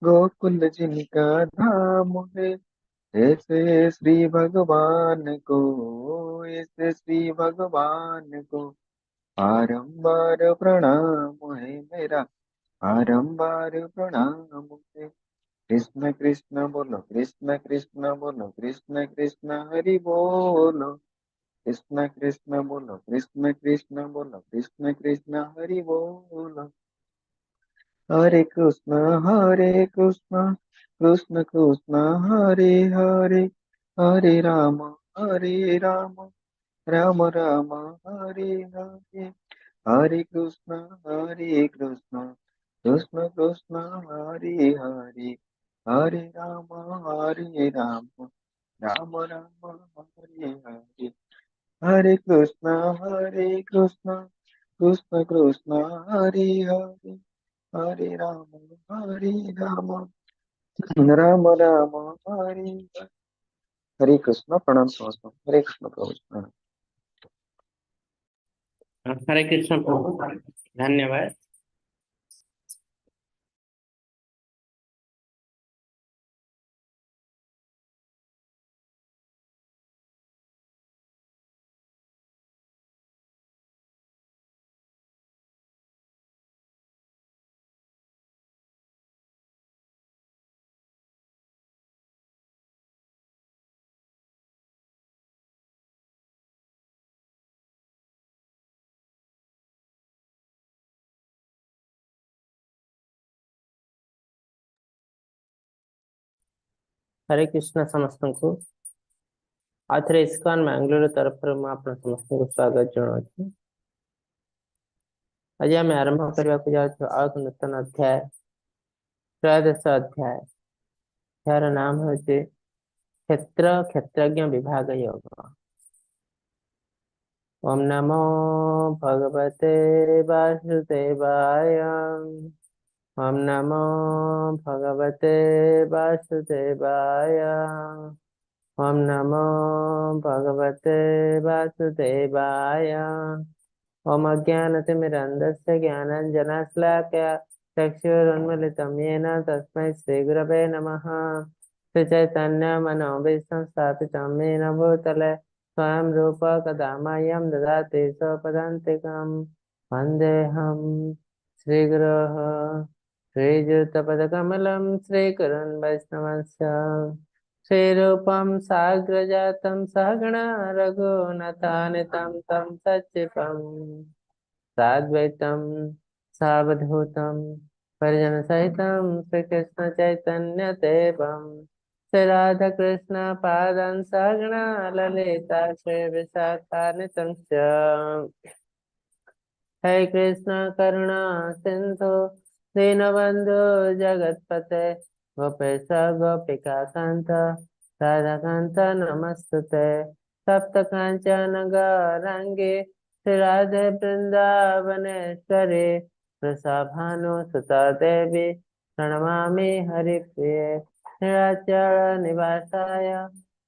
गोकुल जिनका धाम है, ऐसे श्री भगवान को, ऐसे श्री भगवान को बारंबार प्रणाम है मेरा, बारंबार प्रणाम है। कृष्ण कृष्ण बोलो, कृष्ण कृष्ण बोलो, कृष्ण कृष्ण हरि बोलो। कृष्ण कृष्ण बोलो, कृष्ण कृष्ण बोलो, कृष्ण कृष्ण हरि बोलो। हरे कृष्ण, हरे कृष्ण, कृष्ण कृष्ण हरे हरे, हरे राम, हरे राम, राम राम हरे हरे। हरे कृष्ण, हरे कृष्ण, कृष्ण कृष्ण हरे हरे, हरे राम, हरे राम, राम राम हरे हरे। हरे कृष्ण, हरे कृष्ण, कृष्ण कृष्ण हरे हरे, हरे राम, हरे राम, राम राम हरे हरे। हरे कृष्ण। प्रणाम समस्त। हरे कृष्ण प्रभु जी, प्रणाम। हरे कृष्ण प्रभु, धन्यवाद। हरे कृष्ण ସମସ୍ତଙ୍କୁ। ଆଉ ଥରେ ଇସ୍କନ ବାଙ୍ଗାଲୋର ତରଫରୁ ମୁଁ ଆପଣ ସମସ୍ତଙ୍କୁ ସ୍ୱାଗତ ଜଣାଉଛି। ଆଜି ଆମେ ଆରମ୍ଭ କରିବାକୁ ଯାଉଛୁ ଆଉ ଏକ ନୂତନ ଅଧ୍ୟାୟ, ତ୍ରୟୋଦଶ ଅଧ୍ୟାୟ। ଏହାର ନାମ ହେଉଛି କ୍ଷେତ୍ର କ୍ଷେତ୍ରଜ୍ଞ ବିଭାଗ ଯୋଗ। ओम नमो भगवते वासुदेवाय। ओम नमो भगवते वासुदेवाय। ओम नमो भगवते वासुदेवाय। ओम अज्ञानतिमिरन्धस्य ज्ञानाञ्जनशलाकया चक्षुरुन्मीलितं येन तस्मै श्रीगुरवे नमः। श्रीचैतन्यमनोभीष्टं स्थापितं येन भूतले स्वयं रूप कदा मह्यं ददाति स्वपदान्तिकं। वन्देऽहं श्रीगुरोः श्रीयुतपदकमलं श्रीकरन् वैष्णवस्य श्रीरूपं साग्रजातं सहगणा रघुनाथान्वितं तं सच्चिवं साद्वैतं सावधूतं परिजनसहितं श्रीकृष्ण चैतन्य देवं श्री राधा कृष्ण पादान् सहगणा ललिता श्री विशाखान्वितं च। हे कृष्ण करुणा सिंधु दीनबंधु जगतपते गोपेश गोपिका कांत राधा कांत नमस्तुते। सप्त कांचन गौरांगी श्री राधे वृंदावनेश्वरी वृषभानुसुता देवी प्रणमामि हरिप्रिये। नीलाचल निवासाय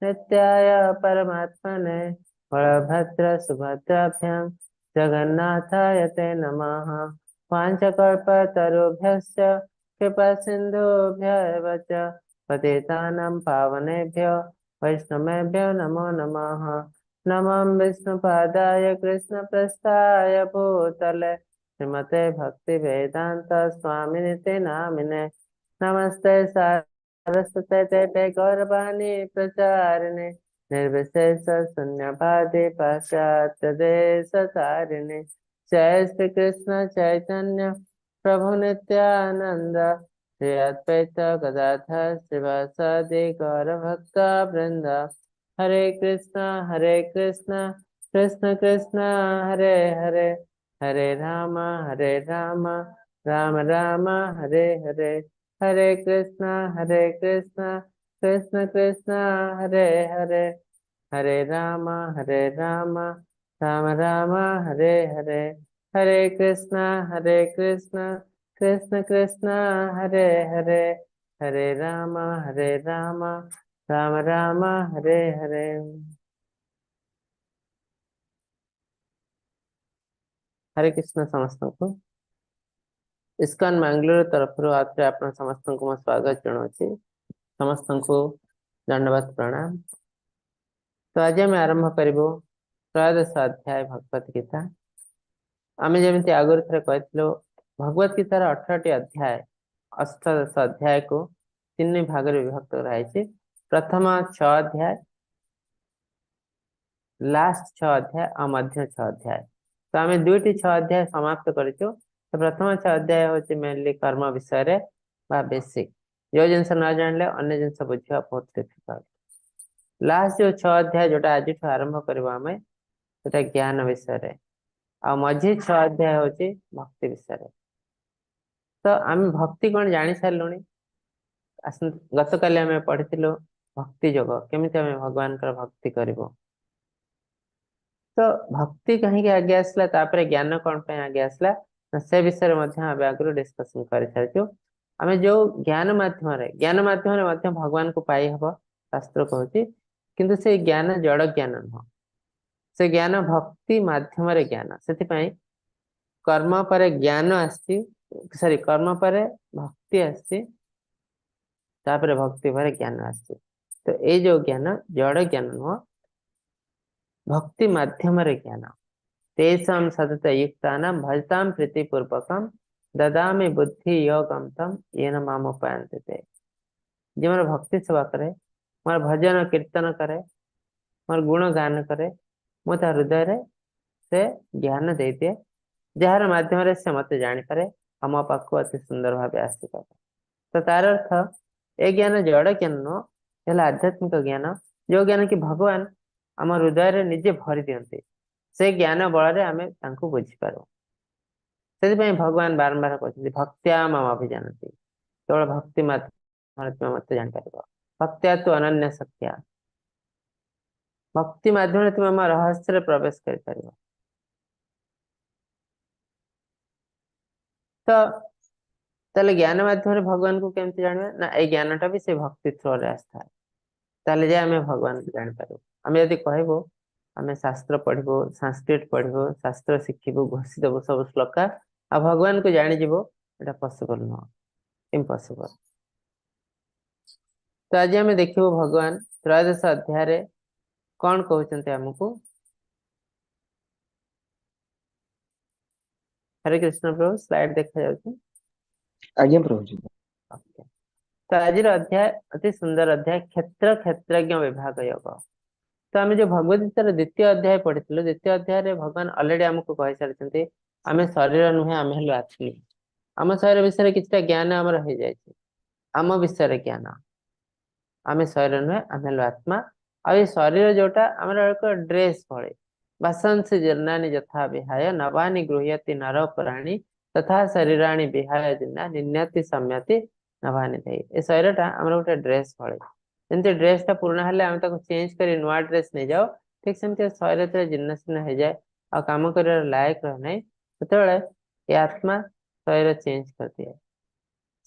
नित्याय परमात्मने बलभद्र सुभद्राभ्यां जगन्नाथाय ते नमः। वाञ्छकल्पतरुभ्यश्च कृपासिन्धुभ्य एव च पतितानां पावनेभ्यो वैष्णवेभ्यो नमो नमः। नमो विष्णुपादाय कृष्णप्रस्थाय भूतले श्रीमते भक्तिवेदान्त स्वामिनिति नामिने। नमस्ते सरस्वते देवे गौरवाणी प्रचारिणे निर्विशेष शून्यवादी पाश्चात्य देश तारिणे। जय श्री कृष्ण चैतन्य प्रभु नित्यानंद श्री अद्वैत गदाधर श्रीवासादि गौर भक्त वृंद। हरे कृष्ण कृष्ण कृष्ण हरे हरे, हरे राम राम राम हरे हरे। हरे कृष्ण कृष्ण कृष्ण हरे हरे, हरे राम राम राम हरे हरे। हरे कृष्ण कृष्ण कृष्ण हरे हरे, हरे राम राम राम हरे हरे। हरे कृष्ण समस्तଙ୍କୁ। इस्कॉन मंगलूर तरफ आप समस्त को स्वागत जनाऊँगी समस्त को दंडवत प्रणाम। तो आज आम आरंभ करूँ त्रयोदश अध्याय भगवत गीता। आम जमी आगुरी थे कहूँ भगवत गीतार 18टी अध्याय अष्टादश अध्याय को 3 भाग विभक्त कराई। प्रथम 6 अध्याय, लास्ट 6 अध्याय और मध्य 6 अध्याय। तो आम 2टी 6 अध्याय समाप्त करूँ। तो प्रथम 6 अध्याय हूँ मेनली कर्म विषय बेसिक जो जिनस न जानले अन्य जिनस बुझा बहुत डिफिकल्ट। लास्ट जो 6 अध्याय जोटा आज आरंभ करवा आम से ज्ञान विषय आ मझी 6 अध्याय हूँ भक्ति विषय। तो आम भक्ति कौन जानी सारूँ। गत काली आम पढ़ी भक्ति योग केमी आम भगवान भक्ति करूँ। तो भक्ति कहीं आगे आसला ज्ञान कौन आगे आसला से विषय आगु डिस्कसन कर सारी। आम जो ज्ञान माध्यम भगवान को पाई हम शास्त्र कहूँ किंतु से ज्ञान जड़ ज्ञान नुह से ज्ञान भक्ति माध्यम ज्ञान से कर्म पर ज्ञान आसी सॉरी कर्म पर भक्ति आसी भक्ति पर ज्ञान आसी। तो ये जो ज्ञान जड़ ज्ञान नुह भक्ति माध्यम ज्ञान तेषां सतत युक्तानां भजतां प्रीतिपूर्वकं ददामि बुद्धि योगं तम येन माम उपायन्ते ते। जो मोर भक्ति सेवा करे मोर भजन कीर्तन करे मोर गुण गान करे मो ता हृदय रे से ज्ञान दे दिए जार माध्यम से मत जानीपे आम पाक अति सुंदर भाव आसिपारे। तो तार अर्थ ए ज्ञान जड़ ज्ञान नुह आध्यात्मिक ज्ञान जो ज्ञान कि भगवान आम हृदय निजे भरी दियंते से ज्ञान बल आम बुझीपार। से भगवान बारंबार कहते भक्त्या माम अभिजानती केवल भक्ति माध्यम मत जापर भक्त्या तो अनन्य शक्तिया भक्ति माध्यम तुम आम रहस्य प्रवेश कर। तो ज्ञान माध्यम भगवान को केमती जानवा ना ये ज्ञानटा भी से भक्ति थ्रो रे आस्था ताले जे आमे भगवान को जान पारू। आमे यदि कहबो आमे शास्त्र पढ़बो संस्कृत पढ़बो शास्त्र शिखिबो घोषि देबो सब श्लोक आ भगवान को जानि जीवो एटा पॉसिबल न इम्पॉसिबल। तो आज आमे देखिबो भगवान त्रयोदश अध्याय रे कौन कहउचंते हमकु। हरे कृष्ण प्रभु स्लाइड देखा जाउछ। आज्ञा प्रभु जी। तो आज अध्याय अति सुंदर अध्याय क्षेत्र क्षेत्रज्ञ विभाग योग। तो आम जो भगवद गीतार द्वितीय अध्याय पढ़ी द्वितीय अध्याय रे भगवान अलरेडी आमको कहि सारी आम शरीर नुहे आम हेलु आत्मा आम शरीर विषय किसी ज्ञान आमर हो जाए आम विषय ज्ञान आम शरीर नुहे आम हेलु आत्मा आ शरीर जोटा आमर एक ड्रेस भले वासंसी जीर्णानि यथा विहाय नवानि गृह्यति नर प्राणी तथा शरीराणि विहाय जीर्णा निन्यति सम्यति नवानि थे। ए शरीरटा आमर गोटे ड्रेस भले जमी ड्रेसटा पुराणा हेल्ले आम चेंज कर नुआ ड्रेस नहीं जाओ ठीक सेमती शरीर जीर्ण शीर्ण हो जाए आ कम कर लायक रहे ना से आत्मा शरीर चेंज कर दिए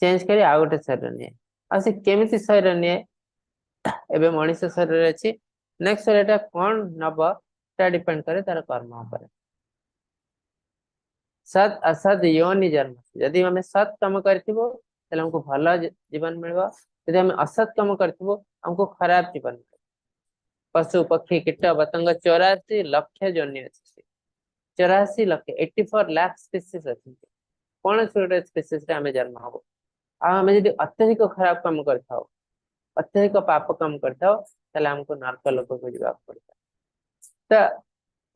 चेंज कर आउ गोटे शरीर निए आ से केमिति शरीर निए एबे मनुष्य शरीर अच्छी नेक्स्ट शरीर कौन नब डिपेंड करे तार कर्म पर सत असत योनि जन्म यदि आम सत कम करथिबो तले हमको भल जीवन मिलबो यदि आम असत कम करथिबो हमको खराब जीवन मिलबो। पशु पक्षी कीट पतंग 84 लक्ष जोनि अच्छी 84 लक्ष 84 लाख स्पीसीज अच्छी कौन छोटे स्पीसीज आम जन्म हम आम जब अत्यधिक खराब कम कर अत्यधिक पाप कम करमको नर्क लोक को जावाक पड़ता। तो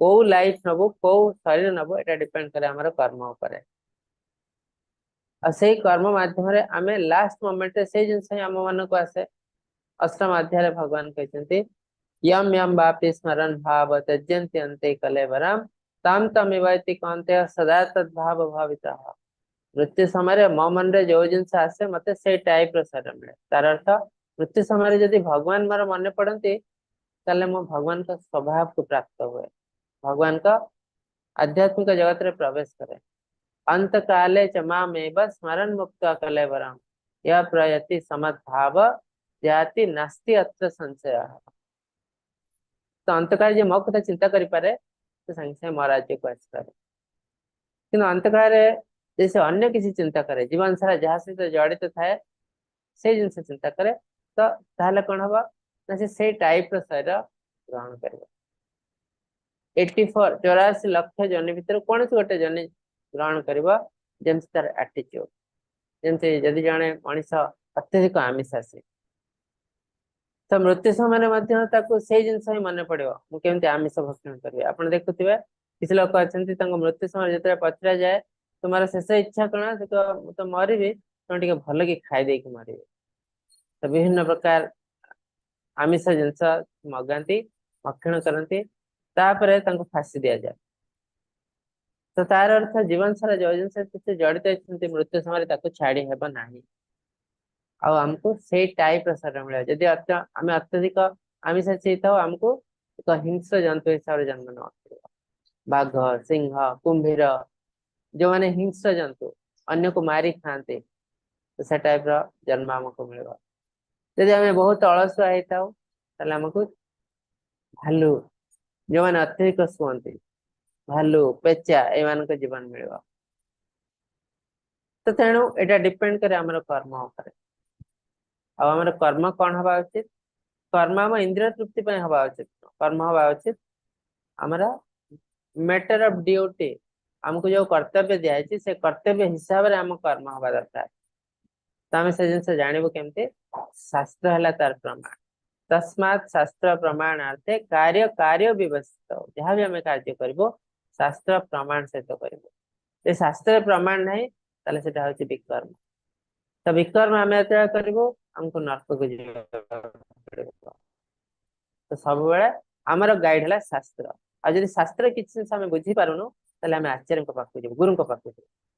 कौ लाइफ नबु कौ शरीर नबु एटा डिपेंड करे आमर कर्म उपर से कर्म माध्यम आम लास्ट मोमेंट से जिन आम मन को आसे अष्टम अध्याय भगवान कहते यम यम वापि स्मरण भाव त्यजंती अंते कलेवरम ताम तमिवैति कांते सदा तद्भाव भाविता। मृत्यु समय मो मन रे जो जिन आसे मत से टाइप शरीर मिले तार अर्थ मृत्यु समय जदि भगवान मोर मन पड़ती ताले मो भगवान का स्वभाव को प्राप्त हुए भगवान का आध्यात्मिक जगत रे प्रवेश करे अंत काले च मामेव स्मरण मुक्त कलेवरम यह प्रयति समद्भाव जाति नास्ति अत्र संशय। तो अंतकाल जो मो कथा चिंता करें तो संगे संगे मो राज्य को आसपे कि अंतकाल जैसे अन्य किसी चिंता करे जीवन सारा जहाँ सहित जड़ित थाए से जिनस चिंता करे तो ताहले कौन हबा ना से टाइप रो शरीर ग्रहण करिवो 84 84 लाख जन भितर कौन गोटे जन ग्रहण करिवो जेमस तार एटीट्यूड जेमते जदि जने मनीष अत्यधिक आमिषासी तो मृत्यु समय से जिन मन पड़ो मुझे आमिष भक्षण करी आप देखुवे किसी लोग अच्छा मृत्यु समय जो पचरा जाए तुम्हारा शेष इच्छा कौन से तो मरबी तुम टे भल कि खाई मरबे तो विभिन्न प्रकार आमिष जिनस मगाती भक्षण करती फांसी दि जाए तो तार अर्थ जीवन सारा जो जिन जड़ित होती मृत्यु समय छाड़ी हेब ना आमको से टाइप शरीर मिले जदि आम अत्यधिक आमिषासी था आमको एक हिंस्र जंतु हिसाब से जन्म ना बाघ सिंह कुंभीर जो मैंने हिंस्र जंतु अन्य को मारी खाते तो से टाइप जन्म आमको मिल जदि आम बहुत अलसुआ होता आमको भालू जो मैंने अत्यधिक शुअती भालू पेचा एमान जीवन मिल तो तेणु यहाँ डिपेंड करे आमर कर्म उपर आमर कर्म कौन हवा उचित कर्म आम इंद्रिय तृप्ति हवा उचित कर्म हवा उचित आमर मैटर ऑफ ड्यूटी आमको जो कर्तव्य दिखाई से कर्तव्य हिसाब से आम कर्म हवा दरकार तो आम से जिन जानव केमती शास्त्र है तार प्रमाण तस्मात् शास्त्र प्रमाणार्थे कार्य कार्य व्यवस्थित जहाँ भी आम कार्य कर शास्त्र प्रमाण सहित कर शास्त्र प्रमाण नहीं ताले सेटा होची विकर्म तो विकर्म आम करमको नर्क को तो सब बेले आमर गाइड है शास्त्र आज शास्त्र किसी जिन बुझी पारुनु आम आचार्य पाक गुरु पाक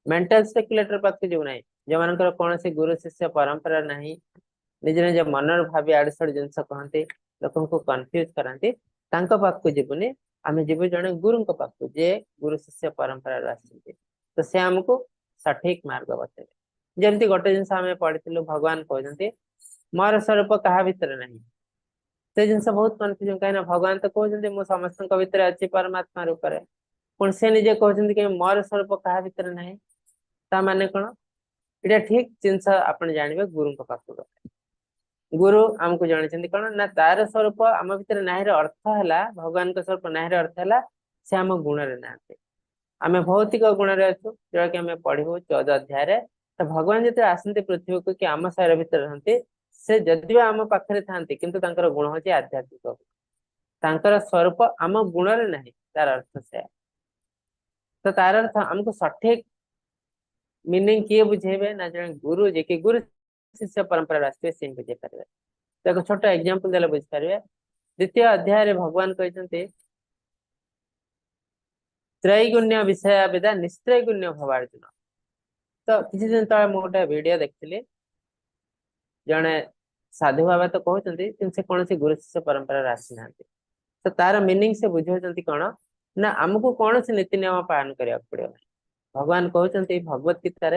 मेंटल स्पेकुलेटर पाक जो ना जो मान कौन गुरु शिष्य परंपरा ना निज निज मनर भावी आड़सड़ जिन कहते लोक को कन्फ्यूज कराती पाक जीवनी आम जीव जड़े गुरु पाक जे गुरु शिष्य परंपरा आसते तो से आमको सठिक मार्ग बतेबे जमती गोटे जिन आम पढ़ी भगवान कहते मोर स्वरूप क्या भितर ना से जिन बहुत कन्फ्यूजन कहीं भगवान तो कहते मुझे समस्त भितर अच्छी परमात्मा रूप में पुणी से निजे कहते कि मोर स्वरूप क्या भितर ना माने कौन ये ठीक जिनस आप जानवे गुरु पाक गुरु आमको जानी कौन ना तार स्वरूप आम भर नाहर अर्थ है भगवान स्वरूप नाहर अर्थ है से आम गुण ना आम भौतिक गुण अच्छु जोटा कि आम पढ़ू 14 अध्याय तो भगवान जो आसती पृथ्वी को कि आम शरीर भितर रहती से जदि आम पाखे था किंतु गुण हूँ आध्यात्मिक गुण स्वरूप आम गुण ना तार अर्थ से तो तार अर्थ आमको सठिक मीनिंग किए बुझेबे ना जन गुरु जे कि गुरु शिष्य परंपरा आसते से बुझे पारे तो एक छोट एग्जांपल देले बुझ पारे द्वितीय अध्याय रे भगवान कहते त्रैगुण्य विषय वेदा निस्त्रैगुण्य भवार्जुन तो किसी दिन तले मु गोटे वीडियो देखली जड़े साधु बाबा तो कहते से कौन सी गुरु शिष्य परंपरा आसी ना तो तार मीनिंग से बुझाऊँ कौन ना आमको कौन से नीति नियम पालन करने पड़ो भगवान कहते भगवत गीतार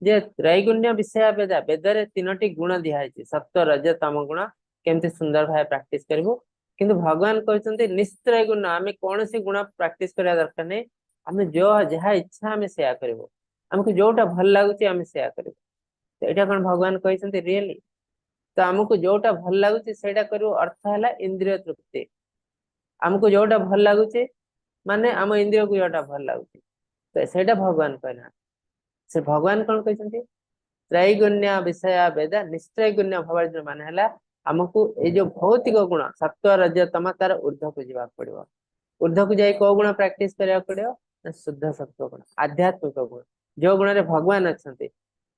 जे त्रैगुण्य विषय वेदा वेदरे 3टी गुण दिखाई सत्व रज तम गुण केमती सुंदर भाव प्राक्ट करूँ किंतु भगवान कहते निस्त्रय गुण आम कौन सी गुण प्राक्ट करने दरकार नहीं आम जो जहाँ इच्छा आम से करूँ आमको जोटा भल लगुच आम से करूँ तो यहाँ कौन भगवान कहते रियली तो आमको जोटा भल लगुच से करूँ अर्थ है इंद्रिय तृप्ति आमको जोटा भल लगुच माने आम इंद्रिय को जोटा भल लगुच तो सेटा भगवान कहना से भगवान कौन कहते त्रैगुण्य विषय वेदा निस्त्रैगुण्य भवार्जुन मान है आमको ये जो भौतिक गुण सत्व रज तम तार ऊर्ध्व को जावाक पड़ो ऊर्ध्व को जाए कौ गुण प्राक्ट करा पड़ो शुद्ध सत्व गुण आध्यात्मिक गुण जो गुण रे भगवान अच्छा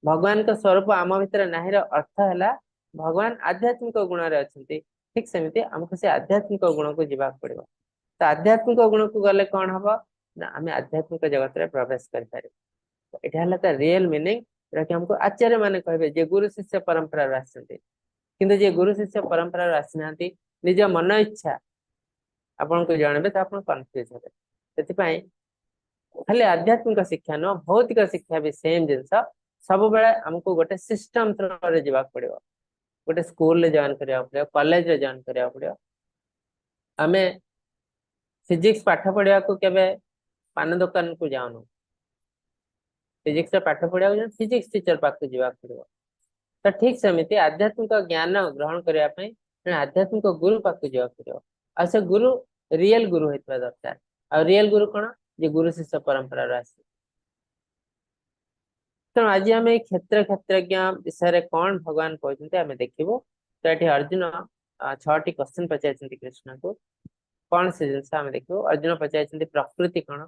भगवान का स्वरूप आम भर नाहिर अर्थ है भगवान आध्यात्मिक गुण रे अच्छा ठीक सेमती आमको से आध्यात्मिक गुण को जावाक पड़ो तो आध्यात्मिक गुण को गले कौन हम ना आम आध्यात्मिक जगत में प्रवेश कर यहाँ रियल मीनिंग कि हमको आचार्य माने कहे जे गुरु शिष्य परंपरा आसते किंतु जे गुरु शिष्य परंपरा आसीना निज मन इच्छा आपन को जानबे तो आप कन्फ्यूज हे खाली आध्यात्मिक शिक्षा न भौतिक शिक्षा भी सेम जिनस सब बेले हमको गोटे सिस्टम थ्रू जावाक पड़ो गोटे स्कूल जॉइन करा पड़ो कॉलेज जॉइन करा पड़ो आम फिजिक्स पाठ पढ़ा को केबे पान दुकान को जाऊनु फिजिक्स पाठ पढ़ा फिजिक्स टीचर पाक जावाक पड़ो। तो ठीक सेमती आध्यात्मिक ज्ञान ग्रहण करने आध्यात्मिक गुरु पाक जावाक पड़ो। आ से गुरु रियल गुरु होता दरकार। आ रियल गुरु कौन जे गुरु शिष्य परंपरा आस। तेणु आज आम क्षेत्र क्षेत्रज्ञ विषय कौन भगवान कहते आम देखू। तो ये अर्जुन 6टी क्वेश्चन पचार कृष्ण को कौन से जिनस आम देखू। अर्जुन पचार प्रकृति कौन,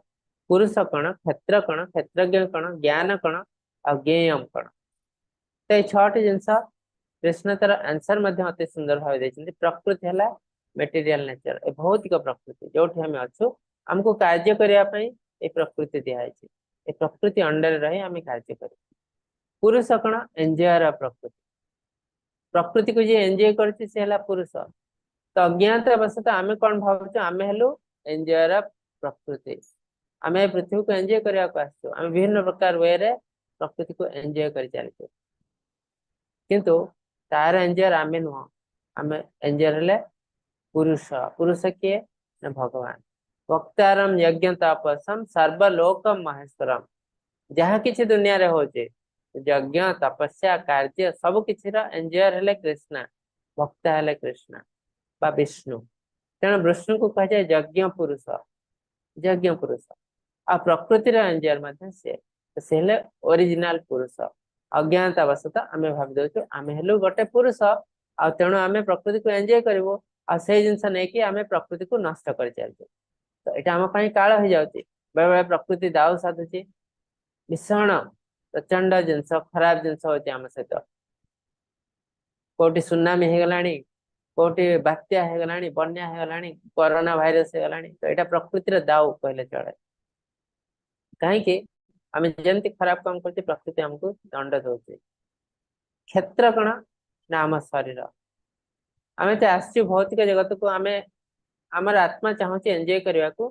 पुरुष कौन, क्षेत्र कौन, क्षेत्रज्ञ कौन, ज्ञान कौन, आ ज्ञेयम कौन। तो ये 6टी जिनस कृष्ण तार आंसर अति सुंदर भाव देते। प्रकृति है मेटेरियल नेचर, ए भौतिक प्रकृति जो आम अच्छु आमको कार्य करने ये प्रकृति दिखाई। ये प्रकृति अंडर रही आम कार्य कर। पुरुष कौन एंजॉयर प्रकृति, प्रकृति को जी एंजॉय कर पुरुष। तो अज्ञात अवस्था आम कौन भावुँ आम हेलु एंजॉयर प्रकृति। आम पृथ्वी को एंजॉय करने को आसु, आम विभिन्न प्रकार वे रे प्रकृति को एंजॉय कर चलते। किंतु तार एंजॉयर आम नुह, आम एंजॉयर हेले पुरुष। पुरुष किए ना भगवान। वक्तारम यज्ञ तपसम सर्वलोकम महेश्वरम। जहाँ किसी दुनिया रे होचे यज्ञ तपस्या कार्य सब किसी एंजॉयर हेले कृष्णा, भक्ता हेले कृष्णा बा विष्णु। तेणु विष्णु को कह जाए यज्ञ पुरुष, यज्ञ पुरुष। आ प्रकृतिर एंजॉयर से हेले ओरिजिनल पुरुष। अज्ञात अवस्था आम भावी दौचु आम हेलु गोटे पुरुष। आ तेणु आम प्रकृति को एंजॉय करूँ आ से जिनस नहीं आम प्रकृति को नष्ट कर चलते। तो यहाँ आम काल हो जाए बेले बेले प्रकृति दाऊ साधुची भीषण प्रचंड जिनस खराब जिनस होती आम सहित। कोटि सुनामी हो गला, कोटि बात्या हो गला, बन्या हो गला, कोरोना भाइरस हो गला। तो यहाँ प्रकृतिर दाऊ कहले चले। कहीं आम जमी खराब काम करते प्रकृति आमको दंड दौचे। क्षेत्र कौन ना आम शरीर। आम तो आस भौतिक जगत को आम आमर आत्मा चाहूँ एंजॉय करने को।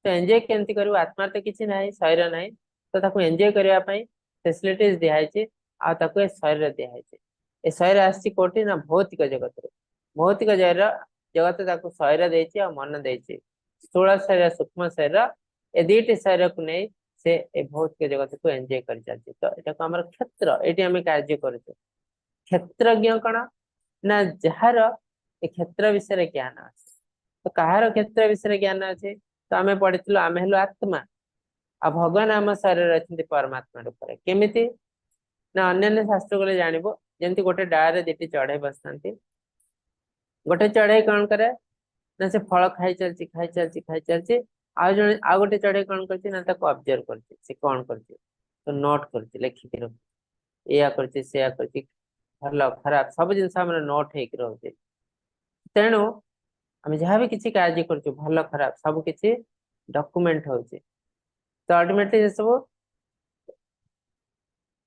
तो एंजॉय केमती करूँ, आत्मा तो किसी ना शरीर ना। तो ताको एंजॉय करने फैसिलिटीज दिखाई आगे शरीर दिखाई। ए शरीर आसी कोटि ना भौतिक जगत रे। भौतिक जगत ताको शरीर देछि आ मन देछि। स्थूल शरीर सूक्ष्म शरीर ए दुईटी शरीर को नहीं से ए भौतिक जगत को एंजॉय कर चलते। तो यहाँ आम क्षेत्र ये आम कार्य कर। क्षेत्रज्ञ कौन ना जार ए क्षेत्र विषय ज्ञान अच्छे। तो कहार क्षेत्र विषय ज्ञान अच्छे तो आम पढ़ी आम हेलु आत्मा। आ भगवान आम शरीर अच्छे परमात्मा रूप में केमिति ना अन्य शास्त्र को जानव। जमी गोटे डाले दीटी चढ़ई बसता, गोटे चढ़ई कौन करे ना से फल खाई चलती खाई चलती खाई चलती। आउ गोटे चढ़ई कौन कर ऑब्जर्व कर कौन कर तो नोट कर लिखिक रखी या कर भल खराब सब जिन नोट हो रोचे। तेणु आम जहाँ भी किसी कार्य कर भल खराब सब किसी डॉक्यूमेंट हो। तो अल्टीमेटली सब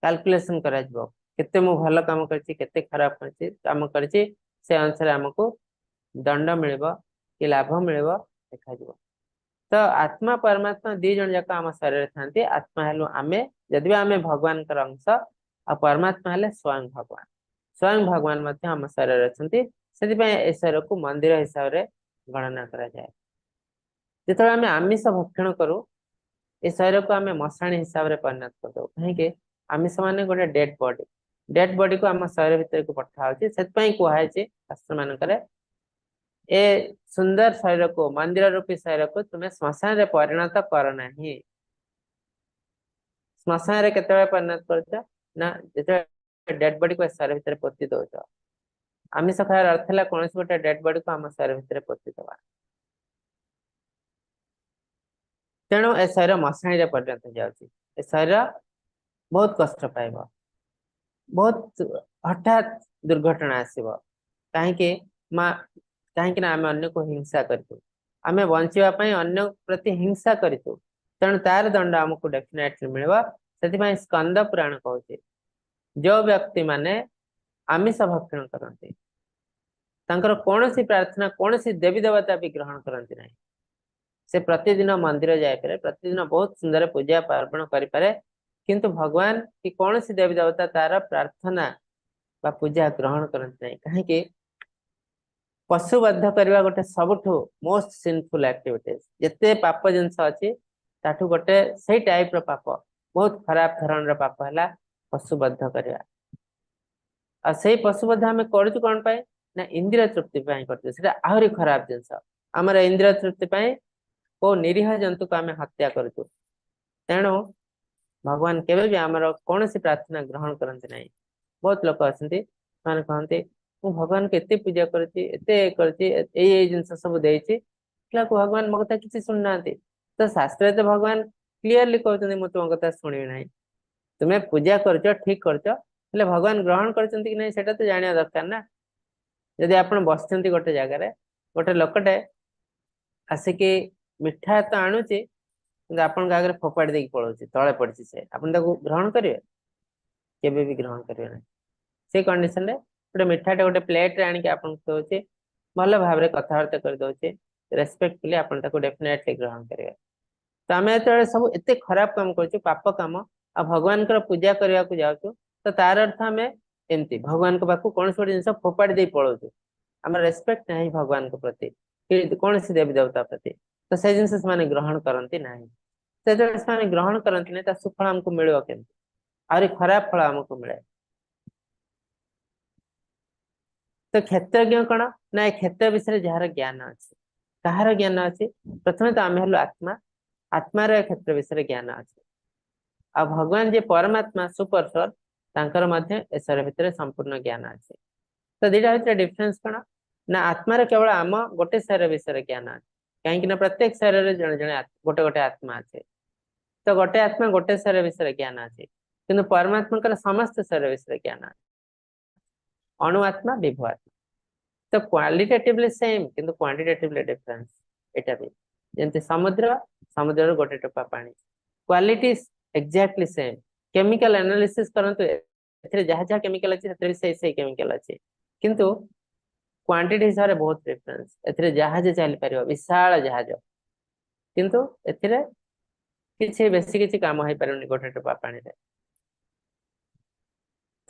कैलकुलेशन करा केते मु भल काम करते खराब काम कर से अनुसार आमको दंड मिल कि लाभ मिल देखा। तो आत्मा परमात्मा दी जन जाक आम शरीर था। आत्मा हेलु आमे जदि आम भगवान अंश आ परमात्मा हेले स्वयं भगवान। स्वयं भगवान आम शरीर अच्छा से शरीर को मंदिर हिसाब से गणना करा जाए। जिते आम आमिष भक्षण करूँ ए शरीर को आम मशाणी हिसाब से परिणत करदे। कहीं आमिष मान गोटे डेड बॉडी को आम शरीर भितर को पठा से कहु शास्त्र मानक ए सुंदर शरीर को मंदिर रूपी शरीर को तुम्हें श्मशान रे परिणत कर ना। श्मशान रे केते परिणत कर ना डेड बॉडी को शरीर भितर पोती दौच। आमिष खार अर्थ है कौन गोटे डेड बॉडी को आम शरीर भितर पोती दवा। तेणु ए शरीर मशाणी रे परिणत हो जाए। ए शरीर बहुत कष्ट पाइब, बहुत हठात दुर्घटना आसब। कहीं कहीं आम अन्य को हिंसा करूँ, आम बचापी अन्य प्रति हिंसा करूँ। तेणु तार दंड आमको डेफिनेटली मिलवा। से स्कंद पुराण कहते जो व्यक्ति माने आमिष भक्षण करते कौन सी प्रार्थना कौन सी देवी देवता भी ग्रहण करती ना। से प्रतिदिन मंदिर जाए, प्रतिदिन बहुत सुंदर पूजा पार्वण करें, किंतु भगवान कि कौन सी देवी देवता तार प्रार्थना बा पूजा ग्रहण करती ना। कहीं पशुबद्ध करने गोटे सबुठ मोस्ट सिनफुल एक्टिविटीज जिते पाप जिनस अच्छी ताठू गोटे से टाइप पाप बहुत खराब धरण पाप है पशुबद्ध करवा। आ से पशुबद्ध आम करुचु कौन पाए ना इंद्रिय तृप्ति कर आहरी खराब जिनस आमर इंद्रिय तृप्ति को निरीह जंतु को आम हत्या करुचु। तेणु भगवान केवे भी आमर कौन सी प्रार्थना ग्रहण करते ना। बहुत लोग अच्छा कहते मु भगवान को एत पूजा कर जिनस सब देती भगवान मो कथा किसी शुणी ना। तो शास्त्र तो भगवान क्लीयरली कहते मुझे तुम कथा शुणी ना। तुम्हें पूजा कर ठीक कर भगवान ग्रहण कर नहीं सेटा तो जाना दरकार ना। जदि आप बस गोटे जगार गोटे लोकटे आसिक मिठा तो आणुचे आपण आगे फोपाड़ी देकी पड़ोसी तले पड़ी से आप ग्रहण करेंगे केवे भी ग्रहण करेंगे ना। से कंडीशन रे गोटे मिठाटे गोटे प्लेट रे आनिक आपन दउचे भल भाव कथबार्ता कर दउचे रेस्पेक्टफुली आपन ताको डेफिनेटली ग्रहण करेंगे। तो आम जो सब एत खराब काम कर पाप कम आ भगवान पूजा करने को जाऊँ तो तार अर्थ आम एमती भगवान को पाक कौन गोटे जिन फोपाड़ी दे पलाऊँ आम रेस्पेक्ट ना भगवान के प्रति कौन सी देवी देवता प्रति तो से जिन से ग्रहण करती ना से ग्रहण करती ना सुफल आमको मिल के आहरी खराब फल आमको मिले। तो क्षेत्रज्ञ कौन ना क्षेत्र विषय जार ज्ञान अच्छे कहार ज्ञान अच्छे प्रथम तो आम हेलु आत्मा आत्मार क्षेत्र विषय ज्ञान अच्छे आ भगवान जे परमात्मा सुपरस्वर तांकर मध्य ईश्वर भितर संपूर्ण ज्ञान अच्छे। तो दीटा भितर डिफरेंस कौन ना आत्मार केवल आम गोटे शरीर विषय ज्ञान अच्छे कहीं प्रत्येक शरीर जड़े जड़े गोटे गोटे आत्मा अच्छे। तो गोटे आत्मा गोटे शरीर विषय ज्ञान अच्छे किंतु परमात्मा समस्त शरीर विषय ज्ञान अणु आत्मा विभु आत्मा। तो क्वालिटेटिवली सेम किंतु क्वांटिटेटिवली डिफरेंस एटा भी जंते समुद्र समुद्र गोटे टोपा पानी quality exactly same chemical analysis करंतु एथरे जहा जहा केमिकल अछि सेथरे से केमिकल अछि किंतु क्वांटिटी हिसाब रे बहुत डिफरेंस एथरे जहाज चली परिबो विशाल जहाज किंतु एथरे किछि बेसी किछि काम होई परउनी गोटे टोपा पानी रे।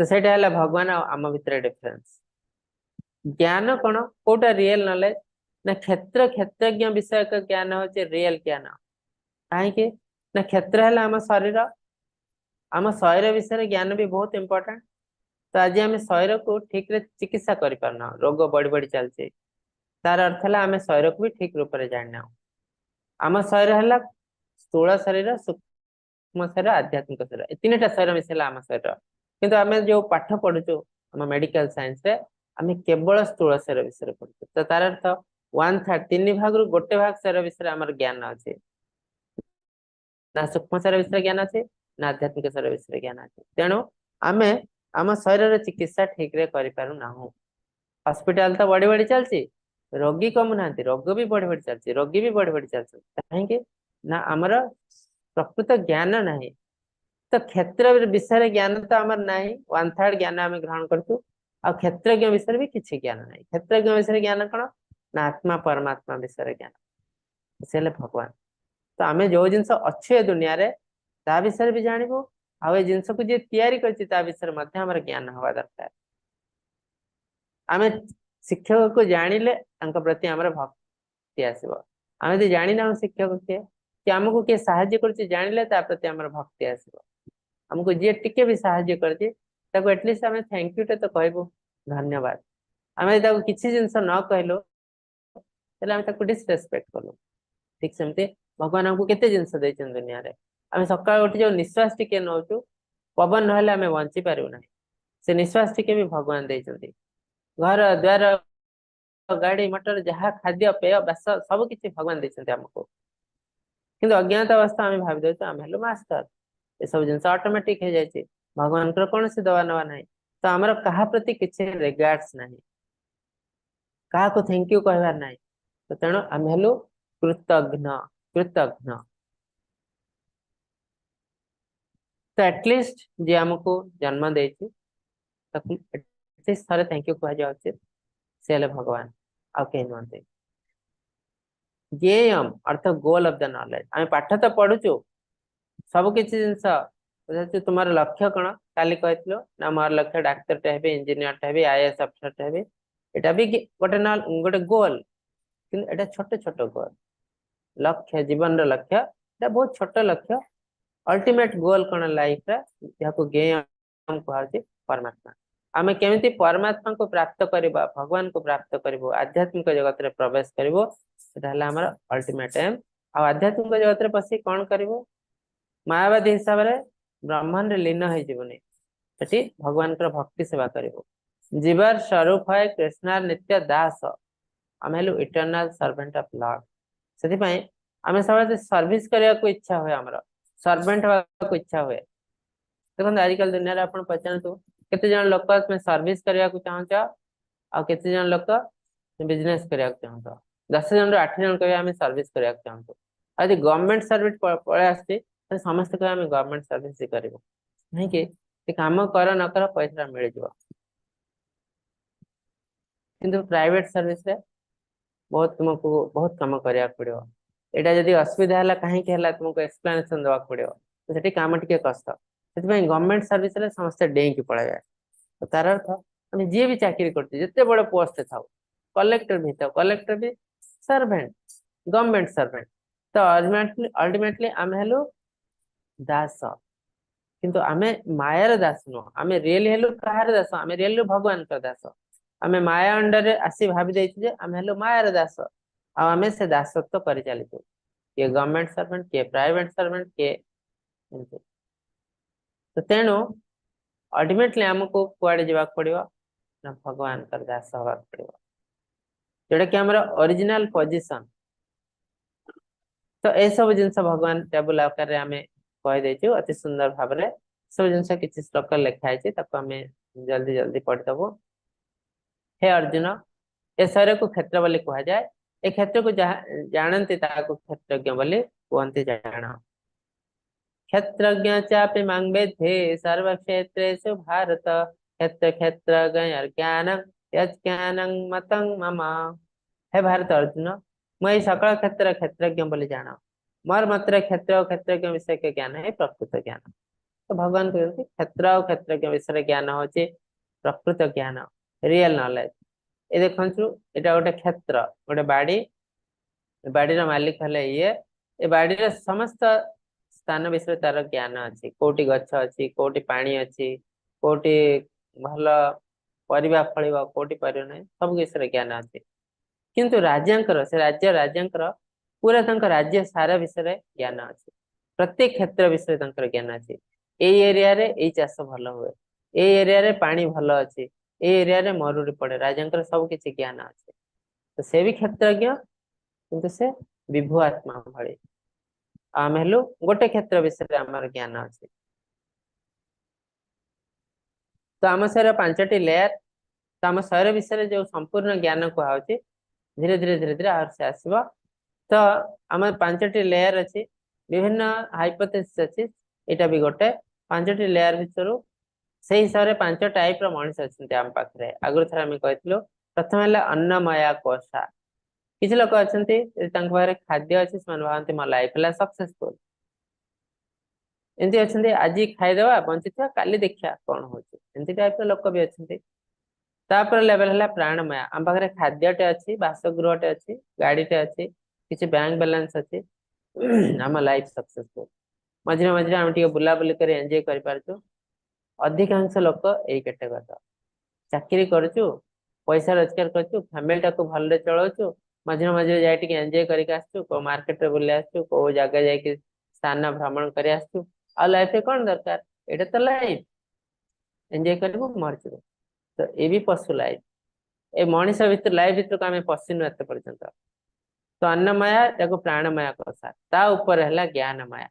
तो सेटा हला भगवान आम भितर डिफरेंस ज्ञान कौन कोटा रियल नॉलेज ना क्षेत्र क्षेत्रज्ञ विषय का ज्ञान हो रियल ज्ञान कहीं ना क्षेत्र है आम शरीर विषय ज्ञान भी बहुत इंपोर्टेंट। तो आज आम शरीर को ठीक रे चिकित्सा कर पारना रोग बढ़ी बढ़ी चलছে तार अर्थ है आम शरीर को भी ठीक रूप से जानना आम शरीर है स्थूल शरीर सूक्ष्म शरीर आध्यात्मिक शरीर तीन टा शरीर मिसेला आम शरीर किंतु आम जो पाठ पढ़ुचु आम मेडिकल साइंस रे आम केवल स्थूल शरीर विषय पढ़ुचु। तो तार अर्थ 1/3 तीन भाग रु गोटे भाग शरीर विषय आमर ज्ञान अच्छे ना सूक्ष्म शरीर विषय ज्ञान अच्छे ना आध्यात्मिक शरीर विषय ज्ञान अच्छे। तेणु आम आम शरीर चिकित्सा ठीक रे करि पारु नाहु हॉस्पिटल तो बढ़ी बढ़ी चलती रोगी कमु ना रोग भी बढ़ी बढ़ी चलती रोगी भी बढ़ी बढ़ी चलती कहीं ना आमर प्रकृत ज्ञान नहीं। तो क्षेत्र विषय ज्ञान तो आमर ना 1/3 ज्ञान आम ग्रहण करछु आ क्षेत्रज्ञ विषय भी किसी ज्ञान नहीं क्षेत्रज्ञ विषय ज्ञान कौन ना आत्मा परमात्मा विषय ज्ञान से भगवान। तो आम जो जिनस अच्छे दुनिया रे ता विषय भी जानबो आ जिनस को जे तैयारी करछि ता विषय मध्य हमर ज्ञान हवा दरकार। आम शिक्षक को जानिले तांका प्रति हमर भक्ति आसीबो आम जे जानि ना शिक्षक के कि हमको के सहाय्य करछि जानिले ता प्रति हमर भक्ति आसीबो हमको जे टिके भी सहाय्य करछि ताको एटलीस्ट आम थैंक यू तो कहबो धन्यवाद आम किसी जिनस न कहलो डिसरेस्पेक्ट कलु ठीक सेमती भगवान हमको केते जिनस देछन दुनिया रे आम सकाळ उठी जो निश्वास टिके नौचु पवन नहले आम बंची पारू ना से निश्वास टिके भी भगवान देछन्ती घर द्वार गाड़ी मोटर जहाँ खाद्य पेय बास सब किसी भगवान देछन्ती हमको किंतु अज्ञात अवस्था आम भावी दे आम हेलु मास्टर ये सब जिनस ऑटोमेटिक हो जाए भगवान कौन सी दवा नवा ना तो आमर कहा प्रति किसी रिगार्ड्स ना क्या थैंक यू कहबार ना। तो तेणु आम हेलु कृतज्ञ कृतज्ञ। तो एटलिस्ट जी आमको जन्म देती थे थैंक यू कह उचित से भगवान आ कहीं नुहते गेयम अर्थ गोल ऑफ द नॉलेज आम पाठ तो पढ़ुचु सब किसी जिनस तुम लक्ष्य कौन काली कही ना मोर लक्ष्य डाक्तर टे इंजीनियर टे आईएएस अफिसर टे एटा भी गोटे गोटे गोल कि छोट छोट गोल लक्ष्य जीवन लक्ष्य बहुत छोट लक्ष्य अल्टीमेट गोल कौन लाइफ रे गेम कहते परमात्मा आमे केमिति परमात्मा को प्राप्त करबा भगवान को प्राप्त करबो आध्यात्मिक जगत रे प्रवेश करबो सेटा हला हमर अल्टीमेट एम आ आध्यात्मिक जगत रे पसी कोन करबो मायावादी हिसाब रे ब्रह्मांड रे लीन होई जीवनी सेठी भगवान कर भक्ति सेवा करबो जीवर स्वरूप है कृष्णार नित्य दास आमे हेलु इटर्नल सर्वेंट ऑफ लॉर्ड सेति पई आमे सब सर्विस करिया को इच्छा होय हमर सर्वेंट को इच्छा हुए देखो आजिकल दुनिया रे आपण पहचानतु केते जन लोक में सर्विस करिया को चाहन्छ आ केते जन लोक बिजनेस करिया को चाहन्छ 10 जन रो 8 जन कहे हमें सर्विस करिया को चाहन्छ यदि गवर्नमेंट सर्विस पळे आस्ते त समस्त कहे हमें गवर्नमेंट सर्विस ही करबो नहीं के ते काम कर न कर पैसा मिल जिवो किंतु प्राइवेट सर्विस रे बहुत तुमको बहुत काम करिया पड़ियो एटा जदी असुविधा हला काहे के हला तुमको एक्सप्लेनेशन देवा पड़ियो तो सेठी काम टिके कष्ट सेति गवर्नमेंट सर्विस रे समस्त डेई की पड़े तो तार अर्थ हम जी भी चाकरी करते जिते बड़ पोस्ट था कलेक्टर भी था कलेक्टर भी सर्वेंट गवर्नमेंट सर्वेंट तो अल्टीमेटली आम हेलु दास किंतु आमे मायार दास नो आमे रियल हेलु कहार दास आमे रियल भगवान का दास आमे माया अंडर रे आसी भाबी दैछु जे आमे हेलु मायार दास आ आमे से दासत्व करि चालितु के गवर्नमेंट सर्वेंट के प्राइवेट सर्वेंट के तो तेणु अल्टीमेटली हमको कुआडे जीवाक पड़िबो ना भगवान कर दास होबाक पड़िबो जेटा कि हमर ओरिजिनल पोजीशन तो ए सब जिंस भगवान टेबल आकार रे हमें कहि दैछु अति सुंदर भाव रे सब जिंस किछि श्लोक लिखा है ताको हमें जल्दी जल्दी पढ़ दबो हे अर्जुन ए शरीर को क्षेत्र बोली कहा जाए ए क्षेत्र को जानते ताको क्षेत्रज्ञ बोली कहते जाना क्षेत्रज्ञ चापि मां वेद्धे सर्व क्षेत्रेषु भारत क्षेत्र क्षेत्रज्ञ ज्ञानं यज्ञानं मतं मम हे भारत अर्जुन मैं सकल क्षेत्र क्षेत्रज्ञ बोली जाना मोर मात्र क्षेत्र और क्षेत्रज्ञ विषय के ज्ञान है प्रकृत ज्ञान तो भगवान कहते क्षेत्र और क्षेत्रज्ञ विषय ज्ञान होचे प्रकृत ज्ञान रियल नॉलेज ए देखंतु एटा गोटे क्षेत्र गोटे बाड़ी बाड़ीर मालिक हले ये बाड़ी रे समस्त स्थान विषय तार ज्ञान अच्छी कोटी गछ अच्छी कोटी पानी अच्छी कोटी भल परिबा फलिबा कोटी परिबा नै सब विषय ज्ञान अच्छी किंतु राज्यांकर से राज्य राज्यांकर पूरा तंक राज्य सारा विषय ज्ञान अच्छी प्रत्येक क्षेत्र विषय तंकर ज्ञान अच्छी ए एरिया रे ए चाष भल हुए ए एरिया रे पानी भल अच्छी ए एरिया रे मरुड़ी पड़े राज्यांकर सब किछि ज्ञान अच्छी तो से भी क्षेत्रज्ञ किंतु से विभु आत्मा भले आम हेलु गोटे क्षेत्र विषय आमर ज्ञान अच्छे तो आम शरीर 5टी लेयर तो आम शरीर विषय जो संपूर्ण ज्ञान कहा धीरे धीरे धीरे धीरे आर से आसब तो आम 5टी लेयर अच्छी विभिन्न हाइपोथेसिस अच्छी यहाँ भी गोटे 5टी लेयर भितर से हिसाब से 5 टाइप मनीष अच्छे आम पाखे आगुरी थर आम कहूँ प्रथम है अन्नमया कोशा किसी लोक अच्छा खाद्य अच्छे भावती मो लाइफ है सक्सेसफुल एमती अच्छा आज खाईदे बंची काली देखा कौन हो टाइप लोक भी अच्छा लेवल है प्राणमया आम पाखे खाद्यटे अच्छी बासगृहटे अच्छी गाड़ीटे अच्छी किसी बैंक बैलेंस अच्छी आम लाइफ सक्सेसफुल मझे मझे आम टे बुलाबुली कर एंजॉय कर अधिकांश लोक यही कैटेगरी चाकरी करुचु पैसा रोजगार करुचु फैमिली टाक भल चलाऊचु मझे मझे जाए एंजॉय करके आसचु को मार्केट रे बुले आसचु को जगह जाके स्थान भ्रमण कर आसचु आ लाइफ रे कौन दरकार एटा तो लाइफ एंजॉय करबो मरचु तो ये भी पशु लाइफ ए मनीष भीतर लाइफ भीतर आम पशिनु एत पर्यंत तो अन्नमया ताको प्राणमया कसा ता ऊपर है ज्ञानमया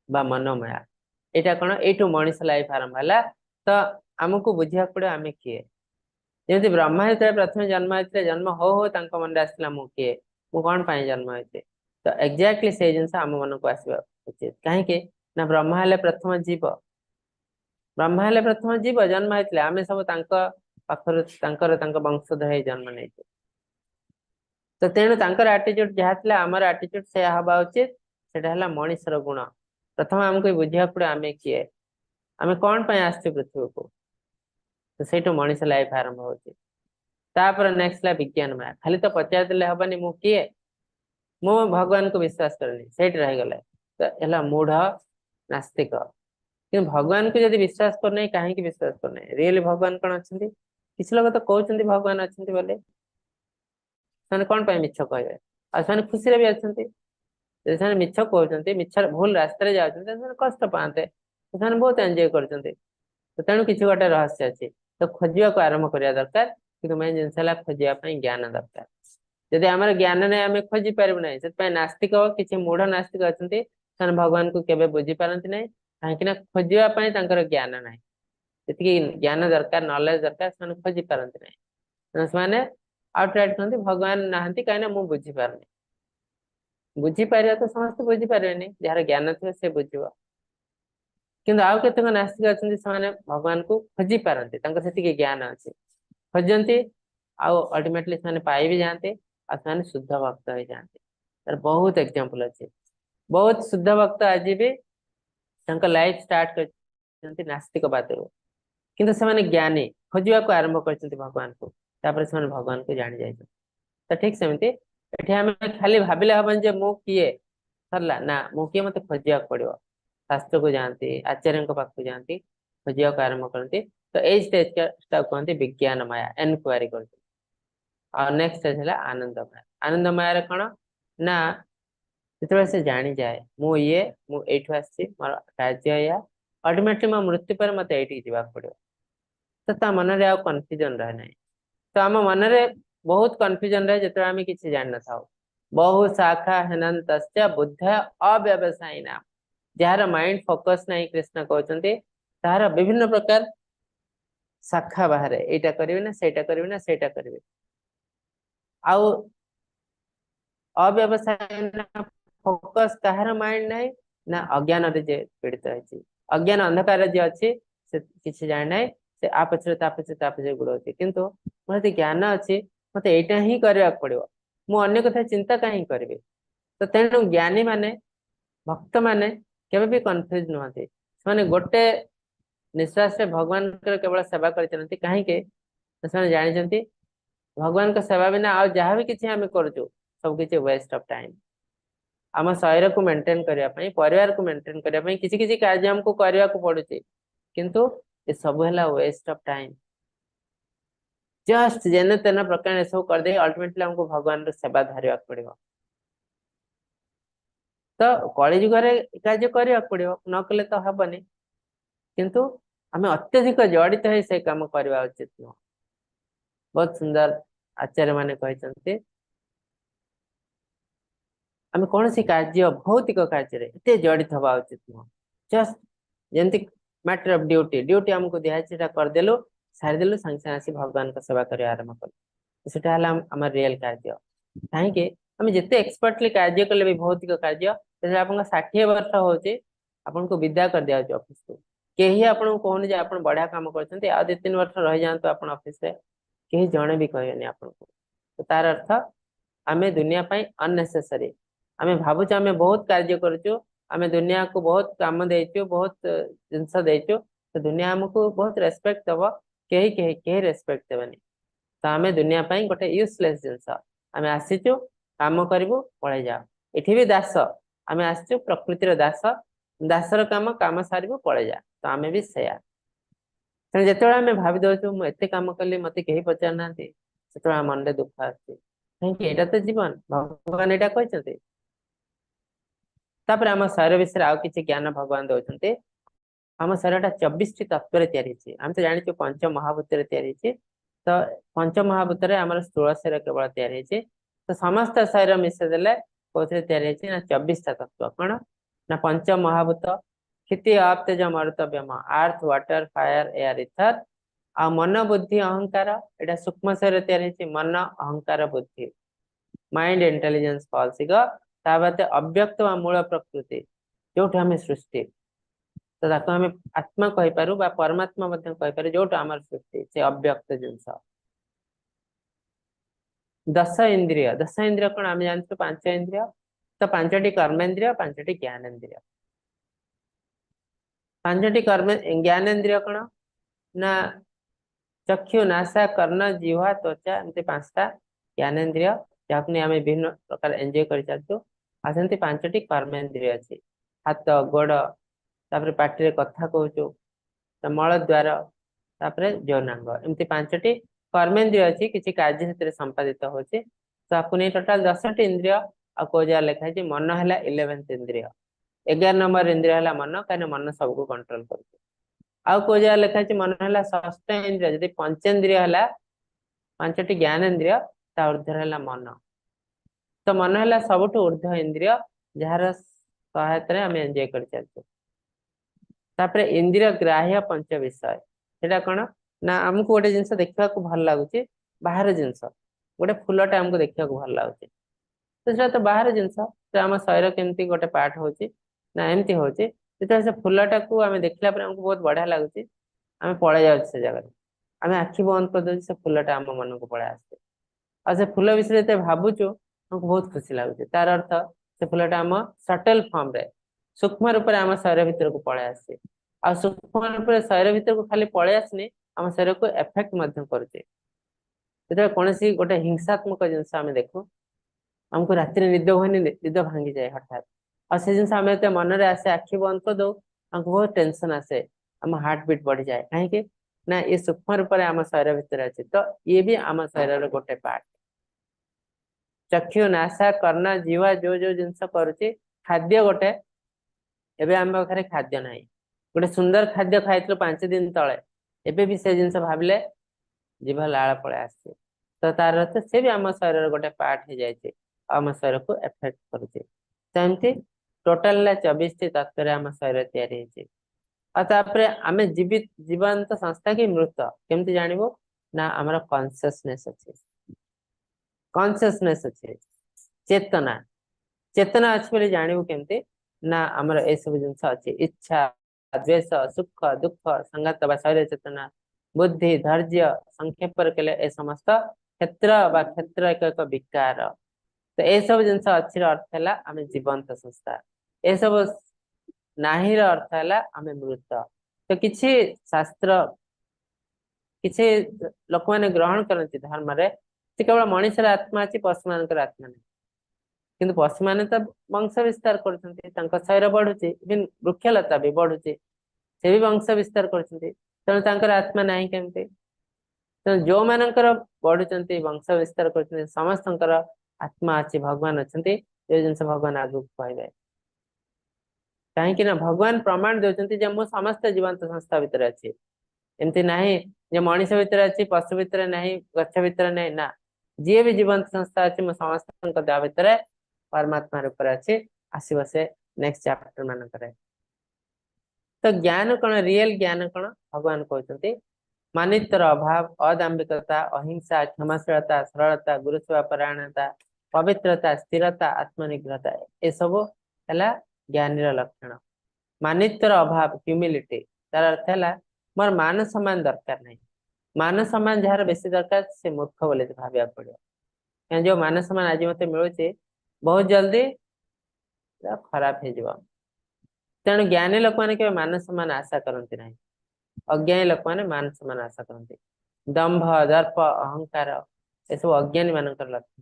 बा मनोमया एटा कौन एठू मनीष लाइफ आरंभ है तो आमको बुझा पड़े आम किए जमी ब्रह्मा जो प्रथम जन्म होते जन्म हो मन आसला मु किए मु कौन पाई जन्म होते तो एक्जाक्टली से जिन आम मन को आसवा उचित कहीं ना ब्रह्मा हेले प्रथम जीव ब्रह्मा हेले प्रथम जीव जन्म होते आम सब पाखर वंशधर जन्म नहीं तो तेणु आटीट्यूड जहाँ आमर आटीट्यूड से हवा उचित से मनीषर गुण प्रथम आमको बुझा पड़े आम किए आम कौन आसचु पृथ्वी को तो से मनीष लाइफ आरंभ होपर नेक्स्ट विज्ञान माया खाली तो पचारे हबनी मु किए मु भगवान को विश्वास करनी से रहीगला तो है मूढ़ नास्तिक। କିନ୍ତୁ ଭଗବାନଙ୍କୁ ଯଦି ବିଶ୍ୱାସ କରୁନାହିଁ କାହିଁକି ବିଶ୍ୱାସ କରୁନାହିଁ? ରିଏଲି ଭଗବାନ କଣ ଅଛନ୍ତି? କିଛି ଲୋକ ତ କହୁଛନ୍ତି ଭଗବାନ ଅଛନ୍ତି ବୋଲି, ସେମାନେ କଣ ପାଇଁ ମିଛ କହିବେ? ଆଉ ସେମାନେ ଖୁସିରେ ବି ଅଛନ୍ତି। ଯଦି ସେମାନେ ମିଛ କହୁଛନ୍ତି, ମିଛ ଭୁଲ ରାସ୍ତାରେ ଯାଉଛନ୍ତି, ସେମାନେ କଷ୍ଟ ପାଆନ୍ତେ, ସେମାନେ ବହୁତ ଏନ୍ଜୟ କରୁଛନ୍ତି। ତ ତେଣୁ କିଛି ଗୋଟେ ରହସ୍ୟ ଅଛି, ତ ଖୋଜିବାକୁ ଆରମ୍ଭ କରିବା ଦରକାର। କିନ୍ତୁ ମେନ୍ ଜିନିଷ ହେଲା ଖୋଜିବା ପାଇଁ ଜ୍ଞାନ ଦରକାର। ଯଦି ଆମର ଜ୍ଞାନ ନାହିଁ ଆମେ ଖୋଜି ପାରିବୁ ନାହିଁ। ସେଥିପାଇଁ ନାସ୍ତିକ, କିଛି ମୂଢ ନାସ୍ତିକ ଅଛନ୍ତି, ସେମାନେ ଭଗବାନଙ୍କୁ କେବେ ବୁଝିପାରନ୍ତି ନାହିଁ, କାହିଁକି ନା ଖୋଜିବା ପାଇଁ ତାଙ୍କର ଜ୍ଞାନ ନାହିଁ। ଯେତିକି ଜ୍ଞାନ ଦରକାର, ନଲେଜ ଦରକାର, ସେମାନେ ଖୋଜି ପାରନ୍ତି ନାହିଁ। ସେମାନେ ଆଉଟ୍ରାଇଟ୍ କହନ୍ତି ଭଗବାନ ନାହାନ୍ତି କାହିଁକି ନା ମୁଁ ବୁଝିପାରୁନି। ବୁଝିପାରିବା ତ ସମସ୍ତେ ବୁଝିପାରିବେନି, ଯାହାର ଜ୍ଞାନ ଥିବ ସେ ବୁଝିବ। କିନ୍ତୁ ଆଉ କେତେକ ନାସ୍ତିକ ଅଛନ୍ତି, ସେମାନେ ଭଗବାନକୁ ଖୋଜି ପାରନ୍ତି, ତାଙ୍କର ସେତିକି ଜ୍ଞାନ ଅଛି, ଖୋଜନ୍ତି, ଆଉ ଅଲ୍ଟିମେଟଲି ସେମାନେ ପାଇ ବି ଯାଆନ୍ତି, ଆଉ ସେମାନେ ଶୁଦ୍ଧ ଭକ୍ତ ହେଇଯାଆନ୍ତି। ତାର ବହୁତ ଏକ୍ସାମ୍ପଲ ଅଛି। ବହୁତ ଶୁଦ୍ଧ ଭକ୍ତ ଆଜି ବି ତାଙ୍କ ଲାଇଫ ଷ୍ଟାର୍ଟ କରିଛନ୍ତି ନାସ୍ତିକବାଦରୁ, କିନ୍ତୁ ସେମାନେ ଜ୍ଞାନୀ, ଖୋଜିବାକୁ ଆରମ୍ଭ କରିଛନ୍ତି ଭଗବାନଙ୍କୁ, ତାପରେ ସେମାନେ ଭଗବାନଙ୍କୁ ଜାଣି ଯାଇଛନ୍ତି। ତ ଠିକ ସେମିତି ଏଠି ଆମେ ଖାଲି ଭାବିଲେ ହବନି ଯେ ମୁଁ କିଏ, ସରିଲା ନା, ମୁଁ କିଏ ମତେ ଖୋଜିବାକୁ ପଡିବ। ଶାସ୍ତ୍ରକୁ ଯାଆନ୍ତି, ଆଚାର୍ଯ୍ୟଙ୍କ ପାଖକୁ ଯାଆନ୍ତି, ଖୋଜିବାକୁ ଆରମ୍ଭ କରନ୍ତି। ତ ଏଇ ଷ୍ଟେଜଟା କୁହନ୍ତି ବିଜ୍ଞାନ ମାୟା, ଏନକ୍ୱାରି କରନ୍ତି। ଆଉ ନେକ୍ସଟ ଷ୍ଟେଜ ହେଲା ଆନନ୍ଦମୟ। ଆନନ୍ଦମୟରେ କଣ ନା, ଯେତେବେଳେ ସେ ଜାଣିଯାଏ ମୁଁ ଇଏ, ମୁଁ ଏଇଠୁ ଆସିଛି, ମୋର କାର୍ଯ୍ୟ ଏଇଆ, ଅଲ୍ଟିମେଟଲି ମୋ ମୃତ୍ୟୁ ପରେ ମତେ ଏଇଠିକି ଯିବାକୁ ପଡିବ। ତ ତା ମନରେ ଆଉ କନଫ୍ୟୁଜନ ରହେ ନାହିଁ। ତ ଆମ ମନରେ ବହୁତ କନଫ୍ୟୁଜନ ରହେ ଯେତେବେଳେ ଆମେ କିଛି ଜାଣିନଥାଉ। ବହୁ ଶାଖା ହେନନ୍ତଶ୍ଚ ବୁଦ୍ଧ ଅବ୍ୟବସାୟିନା, ଯାହାର ମାଇଣ୍ଡ ଫୋକସ ନାହିଁ, କୃଷ୍ଣ କହୁଛନ୍ତି, ତାହାର ବିଭିନ୍ନ ପ୍ରକାର ଶାଖା ବାହାରେ, ଏଇଟା କରିବି ନା ସେଇଟା କରିବି ନା ସେଇଟା କରିବି। ଆଉ ଅବ୍ୟବସାୟ ଫୋକସ କାହାର ମାଇଣ୍ଡ ନାହିଁ ନା, ଅଜ୍ଞାନରେ ଯେ ପୀଡିତ ହେଇଛି, ଅଜ୍ଞାନ ଅନ୍ଧକାର ଯିଏ ଅଛି, ସେ କିଛି ଜାଣିନାହିଁ, ସେ ଆ ପଛରେ ତା ପଛରେ ତା ପଛରେ ଗୋଡଉଛି। କିନ୍ତୁ ମୋର ଯଦି ଜ୍ଞାନ ଅଛି, ମତେ ଏଇଟା ହିଁ କରିବାକୁ ପଡିବ, ମୁଁ ଅନ୍ୟ କଥା ଚିନ୍ତା କାହିଁ କରିବି? ତ ତେଣୁ ଜ୍ଞାନୀ ମାନେ, ଭକ୍ତ ମାନେ କେବେ ବି କନଫ୍ୟୁଜ ନୁହନ୍ତି। ସେମାନେ ଗୋଟେ ନିଶ୍ୱାସରେ ଭଗବାନଙ୍କର କେବଳ ସେବା କରିଚାଲନ୍ତି। କାହିଁକି? ସେମାନେ ଜାଣିଛନ୍ତି ଭଗବାନଙ୍କ ସେବା ବିନା ଆଉ ଯାହା ବି କିଛି ଆମେ କରୁଛୁ, ସବୁ କିଛି ୱେଷ୍ଟ ଅଫ ଟାଇମ। ଆମ ଶରୀରକୁ ମେଣ୍ଟେନ କରିବା ପାଇଁ, ପରିବାରକୁ ମେଣ୍ଟେନ କରିବା ପାଇଁ କିଛି କିଛି କାର୍ଯ୍ୟ ଆମକୁ କରିବାକୁ ପଡୁଛି, କିନ୍ତୁ ଏ ସବୁ ହେଲା ୱେଷ୍ଟ ଅଫ ଟାଇମ। ଜଷ୍ଟ ଯେନ ତେନ ପ୍ରକାର ଏସବୁ କରିଦେଇ ଅଲ୍ଟିମେଟଲି ଆମକୁ ଭଗବାନର ସେବା ଧରିବାକୁ ପଡିବ। ତ କଳି ଯୁଗରେ କାର୍ଯ୍ୟ କରିବାକୁ ପଡିବ, ନ କଲେ ତ ହବନି। କିନ୍ତୁ ଆମେ ଅତ୍ୟଧିକ ଜଡିତ ହେଇ ସେ କାମ କରିବା ଉଚିତ ନୁହଁ। ବହୁତ ସୁନ୍ଦର ଆଚାର୍ଯ୍ୟ ମାନେ କହିଛନ୍ତି, ଆମେ କୌଣସି କାର୍ଯ୍ୟ, ଭୌତିକ କାର୍ଯ୍ୟରେ ଏତେ ଜଡିତ ହବା ଉଚିତ ନୁହଁ। ଜଷ୍ଟ ଯେମିତି ମ୍ୟାଟର ଅଫ ଡ୍ୟୁଟି, ଡ୍ୟୁଟି ଆମକୁ ଦିଆହେଇଛି, ସେଟା କରିଦେଲୁ, ସାରିଦେଲୁ, ସାଙ୍ଗେ ସାଙ୍ଗେ ଆସି ଭଗବାନଙ୍କ ସେବା କରିବା ଆରମ୍ଭ କଲୁ। ସେଟା ହେଲା ଆମର ରିଏଲ କାର୍ଯ୍ୟ। କାହିଁକି? ଆମେ ଯେତେ ଏକ୍ସପର୍ଟଲି କାର୍ଯ୍ୟ କଲେ ବି ଭୌତିକ କାର୍ଯ୍ୟ, ଯେତେବେଳେ ଆପଣଙ୍କ 60 ବର୍ଷ ହଉଛି, ଆପଣଙ୍କୁ ବିଦା କରିଦିଆଯାଉଛି ଅଫିସକୁ। କେହି ଆପଣଙ୍କୁ କହୁନି ଯେ ଆପଣ ବଢିଆ କାମ କରୁଛନ୍ତି, ଆଉ 2-3 ବର୍ଷ ରହିଯାଆନ୍ତୁ ଆପଣ ଅଫିସରେ, କେହି ଜଣେ ବି କହିବେନି ଆପଣଙ୍କୁ। ତ ତାର ଅର୍ଥ ଆମେ ଦୁନିଆ ପାଇଁ ଅନନେସେସରୀ। ଆମେ ଭାବୁଛୁ ଆମେ ବହୁତ କାର୍ଯ୍ୟ କରୁଛୁ, ଆମେ ଦୁନିଆକୁ ବହୁତ କାମ ଦେଇଛୁ, ବହୁତ ଜିନିଷ ଦେଇଛୁ, ତ ଦୁନିଆ ଆମକୁ ବହୁତ ରେସ୍ପେକ୍ଟ ଦବ, କେହି କେହି କେହି ରେସ୍ପେକ୍ଟ ଦେବେନି। ତ ଆମେ ଦୁନିଆ ପାଇଁ ଗୋଟେ ୟୁଜଲେସ୍ ଜିନିଷ। ଆମେ ଆସିଛୁ, କାମ କରିବୁ, ପଳେଇ ଯାଅ। ଏଠି ବି ଦାସ, ଆମେ ଆସିଛୁ ପ୍ରକୃତିର ଦାସ, ଦାସର କାମ, କାମ ସାରିବୁ ପଳେଇ ଯା। ତ ଆମେ ବି ସେୟା। ତେଣୁ ଯେତେବେଳେ ଆମେ ଭାବି ଦଉଛୁ ମୁଁ ଏତେ କାମ କଲି, ମତେ କେହି ପଚାରୁନାହାନ୍ତି, ସେତେବେଳେ ଆମ ମନରେ ଦୁଃଖ ଆସୁଛି। କାହିଁକି? ଏଇଟା ତ ଜୀବନ, ଭଗବାନ ଏଇଟା କହିଛନ୍ତି। ତାପରେ ଆମ ଶରୀର ବିଷୟରେ ଆଉ କିଛି ଜ୍ଞାନ ଭଗବାନ ଦଉଛନ୍ତି। ଆମ ଶରୀରଟା 24ଟି ତତ୍ଵରେ ତିଆରି ହେଇଛି। ଆମେ ତ ଜାଣିଛୁ ପଞ୍ଚ ମହାଭୂତରେ ତିଆରି ହେଇଛି। ତ ପଞ୍ଚ ମହାଭୂତରେ ଆମର ସ୍ଥୂଳ ଶରୀର କେବଳ ତିଆରି ହେଇଛି। ତ ସମସ୍ତ ଶରୀର ମିଶେଇ ଦେଲେ କୋଉଥିରେ ତିଆରି ହେଇଛି ନା 24ଟା ତତ୍ଵ। କଣ ନା ପଞ୍ଚ ମହାଭୂତ, କ୍ଷିତି ଅପ ତେଜ ମରୁତ ବ୍ଯୋମ, ଆର୍ଥ ୱାଟର ଫାୟାର ଏୟାର ଇଥର। ଆଉ ମନ ବୁଦ୍ଧି ଅହଙ୍କାର, ଏଇଟା ସୂକ୍ଷ୍ମ ଶରୀର ତିଆରି ହେଇଛି। ମନ, ଅହଙ୍କାର, ବୁଦ୍ଧି, ମାଇଣ୍ଡ, ଇଣ୍ଟେଲିଜେନ୍ସ ଫଲ୍ସ ଇଗୋ। ତା ବାଦେ ଅବ୍ୟକ୍ତ ବା ମୂଳ ପ୍ରକୃତି, ଯୋଉଠି ଆମେ ସୃଷ୍ଟି, ତ ତାକୁ ଆମେ ଆତ୍ମା କହିପାରୁ ବା ପରମାତ୍ମା ମଧ୍ୟ କହିପାରୁ, ଯୋଉଟା ଆମର ସୃଷ୍ଟି, ସେ ଅବ୍ୟକ୍ତ ଜିନିଷ। ଦଶ ଇନ୍ଦ୍ରିୟ, ଦଶ ଇନ୍ଦ୍ରିୟ କଣ? ଆମେ ଜାଣିଛୁ 5 ଇନ୍ଦ୍ରିୟ। ତ 5ଟି କର୍ମେନ୍ଦ୍ରିୟ, 5ଟି ଜ୍ଞାନେନ୍ଦ୍ରିୟ। 5ଟି ଜ୍ଞାନେନ୍ଦ୍ରିୟ କଣ ନା, ଚକ୍ଷୁ, ନାସା, କର୍ଣ୍ଣ, ଜିହ୍ବା, ତ୍ୱଚା, ଏମିତି 5ଟା ଜ୍ଞାନେନ୍ଦ୍ରିୟ, ଯାହାକୁ ନେଇ ଆମେ ବିଭିନ୍ନ ପ୍ରକାର ଏନ୍ଜୟ କରିଚାଲିଛୁ। ଆଉ ସେମିତି 5ଟି କର୍ମେନ୍ଦ୍ରିୟ ଅଛି, ହାତ, ଗୋଡ, तापर पाटी रे कथा कहूचु तो मल द्वार तापर यौनांग एमती 5टी कर्मेन्द्रिय अच्छी किसी कार्य से संपादित होचे तो आपको नहीं टोटाल 10टी इंद्रिय आ को जगह लिखा है मन है 11th इंद्रिय 11 नंबर इंद्रिय है मन कहीं मन सबको कंट्रोल कर आउ को जगह लिखा है मन है 6ष्ठ इंद्रिय जब पंचेन्द्रिय है 5टी ज्ञानेन्द्रिय ता ऊर्ध्व है मन तो मन है सबुठ ऊर्ध्व इंद्रिय जार सहायता आम एंजॉय कर चलते तापर इंद्रिय ग्राह्य पंच विषय सेटा कौन ना आमको गोटे जिनस देखा भल लगुच बाहर जिनस गोटे फूलटा आमको देखा भल लगुच तो सेटा तो बाहर जिनस आम शरीर केमती गोटे पार्ट हो ना एमती हो से फूलटा को आम देखला आमको बहुत बढ़िया लगुच आम पड़े जाऊँ से जगह आम आखि बंद कर दे से फूलटा आम मन को पड़े आसे आ से फूल विषय जो भावुचु हमको बहुत खुशी लगुच तार अर्थ से फूलटा आम सटल फॉर्म रे सूक्ष्म रूप से आम शरीर भीतर को पड़े आसे आ सूक्ष्म रूप से शरीर भीतर को खाली पड़े आसनी आम शरीर को एफेक्ट करे जो कौन गोटे हिंसात्मक जिनस आम देखू हमको राति निद हुए निद भांगी जाए हठात और से जिन मन में आसे आखि बंद कर दो हमको बहुत टेंशन आसे आम हार्ट बीट बढ़ी जाए कहीं ना ये सूक्ष्म रूप से आम शरीर भीतर अच्छे तो ये भी आम शरीर गोटे पार्ट चक्षु नासा कर्ण जीवा जो जो जिनस करुच्ची खाद्य गोटे एबे आम पाखे खाद्य ना गोटे सुंदर खाद्य खाई 5 दिन तले एबे भी से जिनस भाविले जीभ लाल पड़े आसे तो तार अर्थ से भी आम शरीर गोटे पार्ट हो जाए आम शरीर को एफेक्ट करुच्चे टोटाल 24टी तत्व आम शरीर तैयारी आम जीवित जीवंत संस्था की मृत केमती जानबो ना आमर कॉन्शियसनेस अच्छे कॉन्शियसनेस अच्छे चेतना चेतना अच्छे बोली जानबो केमती ना आमर ए सब जिनस अच्छे इच्छा द्वेष सुख दुख संगत बा शरीर चेतना बुद्धि धैर्य संक्षेप ए समस्त क्षेत्र बा क्षेत्र एक विकार तो ये सब जिनस अच्छी अर्थ है आम जीवंत संस्था ये सब नाही अर्थ है आम मृत तो किसी शास्त्र किसी लोक मैंने ग्रहण करती धर्म रे केवल मनुष्य आत्मा अच्छी पशु मान आत्मा नहीं किंतु पशु मैंने तो वंश विस्तार कर शरीर बढ़ुची इवन वृक्षलता भी बढ़ुची से भी वंश विस्तार कर आत्मा ना केमती तेणु जो मानकर बढ़ुंट वंश विस्तार कर समस्त आत्मा अच्छी भगवान अच्छा जिन भगवान आगु कहे कहीं भगवान प्रमाण दे मु समस्त जीवंत संस्था भितर अच्छी एमती ना जे मनीष भितर अच्छी पशु भितर ना गछ भितर ना ना जी भी जीवंत संस्था अच्छी मु समस्त देह भितर परमात्मा रूप अच्छी आसब से नेक्स्ट चैप्टर मान तो ज्ञान कौन रियल ज्ञान कौन भगवान कहते मानितर अभाव अदाम्भिकता अहिंसा क्षमाशीलता सरलता गुरुसेवा परायणता पवित्रता स्थिरता आत्मनिग्रहता ये सब है ज्ञानी लक्षण मानितर अभाव ह्यूमिलिटी तार अर्थ है मोर मान सम्मान दरकार नहीं मान सम्मान जार बेसी दरकार से मूर्ख बोले भाविया पड़ो जो मान सम्मान आज मत मिलूचे बहुत जल्दी खराब हो तेणु ज्ञानी लोक मैंने मान सम्मान आशा करती ना अज्ञानी लोक मैंने मान सम्मान आशा करते दंभ दर्प अहंकार ये सब अज्ञानी मान लक्षण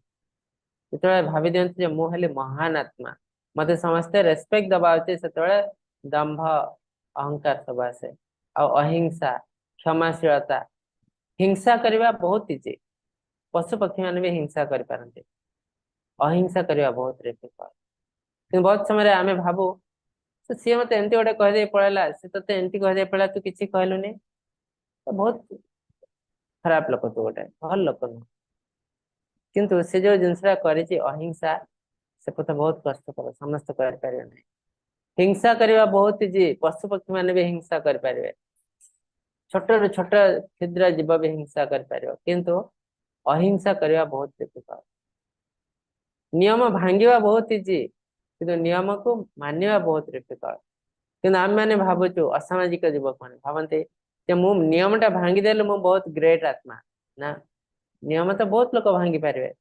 जो भावी दिखते मुझे महान आत्मा मत समस्ते रेस्पेक्ट दबा उचित से दंभ अहंकार सब आसे अहिंसा क्षमाशीलता हिंसा करने बहुत इजी पशु पक्षी मैंने भी हिंसा करते अहिंसा करने बहुत डिफिकल्ट बहुत समय आम भावु तो सी मत एमती गोटे कहीदे पड़ेगा सी ते एमती कहीदे पड़ा तू किसी कहलुनि तो बहुत खराब लोक तू गोटे भल लोक नुह किंतु से जो जिनसा अहिंसा से पथ बहुत कष्ट समस्त कर हिंसा करने बहुत इजी पशु पक्षी मैंने भी हिंसा करें छोट छोट क्षुद्र जीव भी हिंसा कर किंतु अहिंसा करने बहुत डिफिकल्ट नियम भांगा बहुत इजी कि नियम को मानवा बहुत डिफिकल्ट कि आम मैंने भावुचु असामाजिक युवक मैंने भावते मु नियमटा भांगीदेलु मु बहुत ग्रेट आत्मा ना नियम तो बहुत लोग भांगी पारे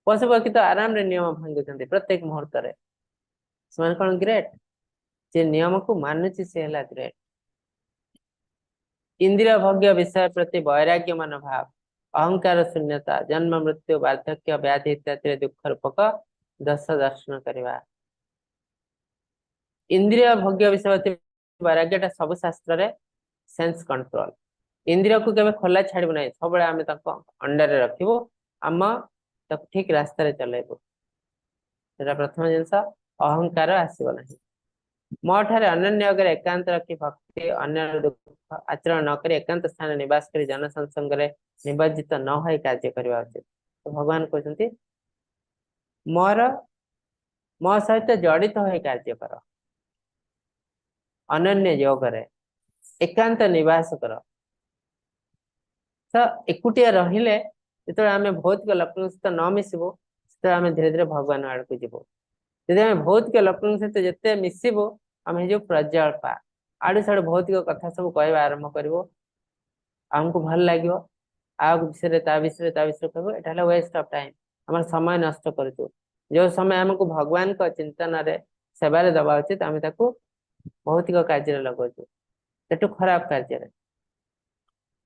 पशु पक्षी तो आराम रे नियम भांगुंट प्रत्येक मुहूर्त से कौन ग्रेट जे नियम को मानुची से है ग्रेट इंद्रिय भोग्य विषय प्रति वैराग्य मनोभाव अहंकार शून्यता जन्म मृत्यु वार्धक्य व्याधि इत्यादि दुख रूपक दश दर्शन करवा इंद्रिय भोग्य विषय वैराग्यटा सब शास्त्र रे सेंस कंट्रोल इंद्रिय को केबे खोला छाड़ब ना सब आम अंडर रखिबो आम ताको ठीक रास्ता रे चलेबो सेटा प्रथम जिनस अहंकार आसीबो नाही मो ठारे अनन्य अगर एकांत रखी भक्ति अन्य दुख आचरण न करी एकांत स्थान निवास करी जन संसंग रे निबज्जित न होई कार्य करबा उचित तो भगवान कहते मोर मो सहित जड़ित होई कार्य कर अनन्य योग रे एकांत निवास कर तो एकुटिया रहिले जेतेबेले आमे भौतिक लक्षण सहित न मिसिबो सेते आमे धीरे धीरे भगवान आड़ को जीवो यदि आमे भौतिक लक्षण सहित जेते मिसिबो आमे जो प्रज्वल्पा आड़ू साड़ू भौतिक कथा सब कहवा आरंभ करिवो हमको भल लागिवो आ विषय कहबो एटा हला वेस्ट ऑफ टाइम हमर समय नष्ट करछु जो समय हमको भगवान को चिंतन रे सेवा रे दबा उचित आमे ताको भौतिक कार्य रे लगोछु सेटु खराब कार्य रे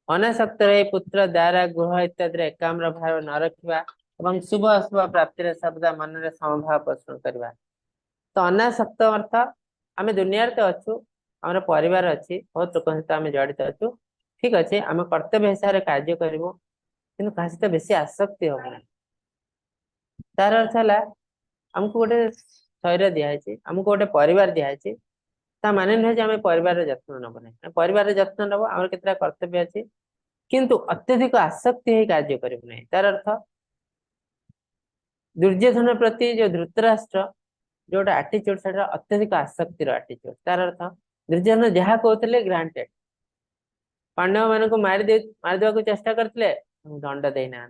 अनासक्त रही पुत्र द्वारा गृह इत्यादि एकाम्र भाव न रखा और शुभ अशुभ प्राप्ति सर्वदा मन रे समभाव पोषण करवा तो अनासक्त अर्थ आम दुनिया तो अच्छु आम परिवार अच्छी बहुत लोक सहित आम जड़ित अच्छु ठीक अच्छे आम कर्तव्य हिसाब से कार्य करूँ कि सहित बेसी आसक्ति हम तार अर्थ है आमको गोटे शरीर दिखाई आमको गोटे परिवार दिखाई ता माने नुहे आम परिवार जत्न नब ना परिवार जत्न नब आम केतटा कर्तव्य अच्छी किंतु अत्यधिक आसक्ति है कार्य करू नहीं तार अर्थ दुर्योधन प्रति जो धृतराष्ट्र जोटा आटीट्यूड से अत्यधिक आसक्तिर आटीट्यूड तार अर्थ दुर्योधन जहाँ कहते ग्रांटेड पांडव मान को मारिदेवा को चेष्टा करते दंड देना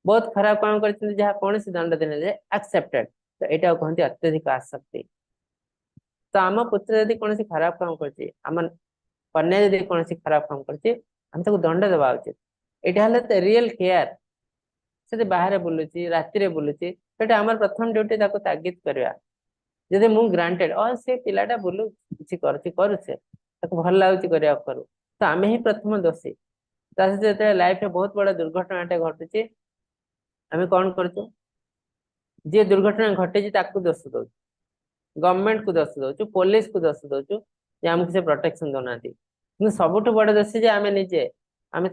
बहुत खराब काम कर जहाँ कौन दंड देना एक्सेप्टेड तो यहाँ कहते अत्यधिक आसक्ति तो आम पुत्र यदि कौन खराब काम कर कन्या यदि कौन खराब काम कर दंड देवा उचित यहाँ तो रियल केयर से बाहर बुलूची राति बुलूची आम प्रथम ड्यूटी तागिद करवा जदि मु ग्रांटेड से पिलाटा बुलू किसी करुचे भल लगुच करू तो आम ही प्रथम दोषी सहित लाइफ बहुत बड़ा दुर्घटना घटुची आम कौन करुचु जी दुर्घटना घटे दोष दौ गवर्नमेंट को दोष दौ पुलिस को दोष दौ आमको से प्रोटेक्शन दौना कि सबुठ बड़ दोषी जे आम निजे आम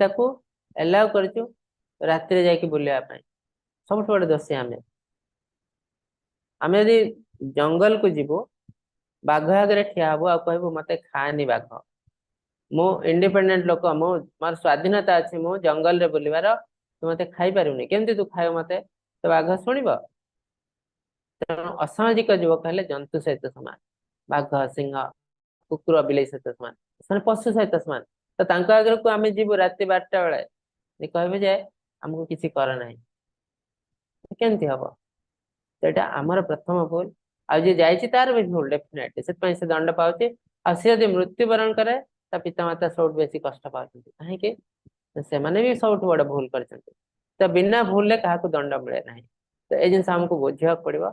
एलाउ करूँ राति जाकि बुलाया सब बड़ दोषी आम यदि जंगल को जीवो बाघ आगे ठिया हबो आ कहबो मते खानी बाघ मो इंडिपेंडेंट लोक मो मार स्वाधीनता अच्छे मो जंगल रे बुलिबार तू मते खाई पारुनी केमती तू खाइब मते तो बाघ शुणिबो तेणु असामाजिक युवक हेले जंतु सहित समान बाघ सिंह कुकुर बिलाई सहित समान से पशु सहित समान तो तांको आगे को आम जीवु राति 12टा बेले कहबे जे हमको किसी कर ना केमती हम तो आमर प्रथम भूल आज जाइए तार भी भूल डेफिनेटली से दंड पाचे आदि मृत्युवरण करे पितामाता सब बेस कष्ट पाते कहीं से भी सब बड़ भूल कर तो बिना भूल क्या दंड मिले ना तो ये जिन आमको बुझा पड़ो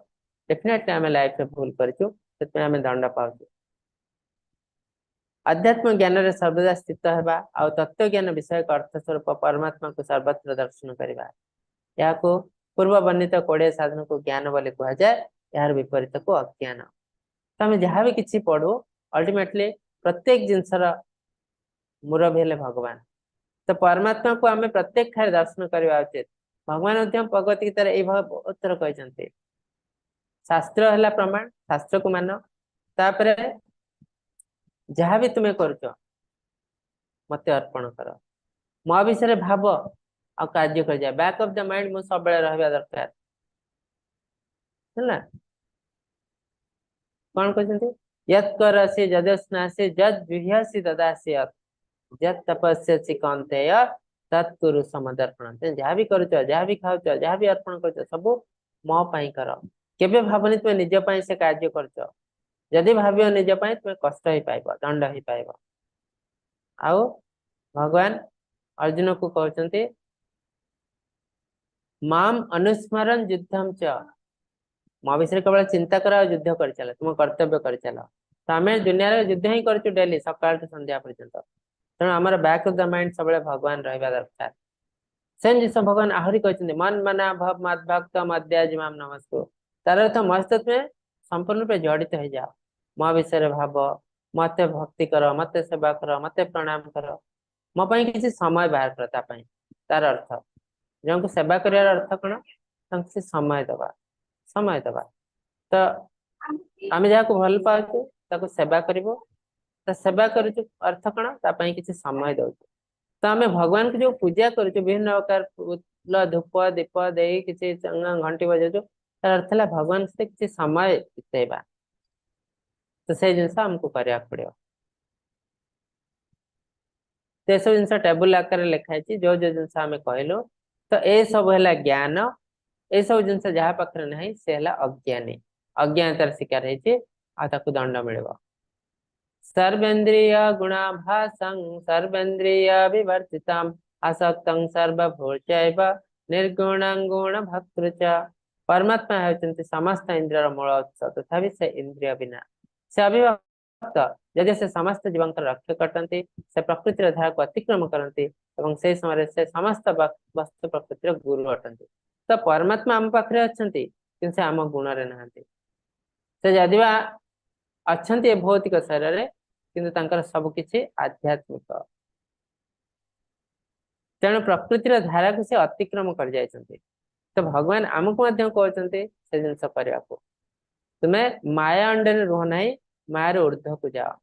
डेफिनेटली आम लाइफ भूल करूँ दंड पाचु आध्यात्म ज्ञान रे सर्वदा स्थित होगा आ तत्व ज्ञान विषय अर्थ स्वरूप परमात्मा को सर्वत्र दर्शन करवा या पूर्व वर्णित 20 साधन को ज्ञान बोली कह जाए यार विपरीत को अज्ञान तो आम जहाँ भी किसी पढ़ू अल्टीमेटली प्रत्येक जिनसर मुरबी हेले भगवान तो परमात्मा को आम प्रत्येक ठार दर्शन करवा उचित भगवान भगवत गीतार यही बहुत थर कहते शास्त्र है प्रमाण शास्त्र को मान तापर जहाँ भी तुम्हें करुच मत अर्पण कर मो विषय भाव आ कार्य कर जाए बैक ऑफ द माइंड मु सब रहा दरकार है कौन कहते यत् करसि जदस्नासि जद जुह्यसि ददासि जत तपस्यसि कौन्तेय तत्कुरु समदर्पण जहाँ भी करुच जहाँ भी खाऊच जहाँ भी अर्पण कर सब मो पाई कर केबे भावनी तुम्हें निज पाई से कार्य करुच जदि भाव निज पाई तुम्हें कष्ट ही पाइब दंड ही पाइब आउ भगवान अर्जुन को कहते माम अनुस्मरण युद्धम च मो विषय केवल चिंता कर युद्ध कर चल तुम कर्तव्य कर चल तो आम दुनिया युद्ध ही करूँ डेली सकाल टू संध्या पर्यंत तेणु आम बैक ऑफ द माइंड सब भगवान रहा दरकार सेम जिस भगवान आहरी कहते मन मना भव मद भक्त मद्याजिमाम नमस्कु तार अर्थ मस्त तुम्हें संपूर्ण रूप जड़ित हो जाओ मो विषय भाव मते भक्ति कर, मते सेवा कर, मते प्रणाम कर, मो ପାଇଁ କିଛି ସମୟ ବାହାର କର ତା ପାଇଁ। ତାର ଅର୍ଥ ଜଣଙ୍କୁ ସେବା କରିବାର ଅର୍ଥ କଣ? ତାଙ୍କୁ କିଛି ସମୟ ଦେବା। ତ ଆମେ ଯାହାକୁ ଭଲ ପାଉଛୁ ତାକୁ ସେବା କରିବ। ତା ସେବା କରୁଛୁ ଅର୍ଥ କଣ? ତା ପାଇଁ କିଛି ସମୟ ଦଉଛୁ। ତ ଆମେ ଭଗବାନଙ୍କୁ ଯୋଉ ପୂଜା କରୁଛୁ ବିଭିନ୍ନ ପ୍ରକାର ଫୁଲ ଧୂପ ଦୀପ ଦେଇ କିଛି ଘଣ୍ଟି ବଜାଉଛୁ, ତାର ଅର୍ଥ ହେଲା ଭଗବାନଙ୍କ ସହିତ କିଛି ସମୟ ବିତେଇବା। ତ ସେଇ ଜିନିଷ ଆମକୁ କରିବାକୁ ପଡିବ। ତ ଏସବୁ ଜିନିଷ ଟେବୁଲ ଆକାରରେ ଲେଖା ହେଇଛି, ଯୋଉ ଯୋଉ ଜିନିଷ ଆମେ କହିଲୁ। ତ ଏ ସବୁ ହେଲା ଜ୍ଞାନ। ଏସବୁ ଜିନିଷ ଯାହା ପାଖରେ ନାହିଁ ସେ ହେଲା ଅଜ୍ଞାନୀ, ଅଜ୍ଞାନତାର ଶିକାର ହେଇଛି, ଆଉ ତାକୁ ଦଣ୍ଡ ମିଳିବ। सर्वेन्द्रिय गुणाभासं सर्वेन्द्रिय विवर्जितम् असक्तं सर्वभूतैव निर्गुणं गुणभर्तृ च। परमात्मा हेउचंती समस्त इंद्रियर मूल उत्स, तथापि से इंद्रिय बिना से अविभक्त। यदि से समस्त जीवंकर रक्षा करते, से प्रकृतिर धारा को अतिक्रम करते, एवं से समय से समस्त वस्तु प्रकृतिर गुरु अटंती। तो परमात्मा आम पाखरे अछंती, किंतु से आम गुण रे नहांती। से यदि अछंती भौतिक शरीर, किंतु तांकर सब किछि आध्यात्मिक। तेणु प्रकृतिर धारा को से अतिक्रम कर जायछंती। तो भगवान आमको मध्यम कहते से जिनस करने को, तुम्हें माया अंडर रुह नहीं, मायार ऊर्ध्व को जाओ।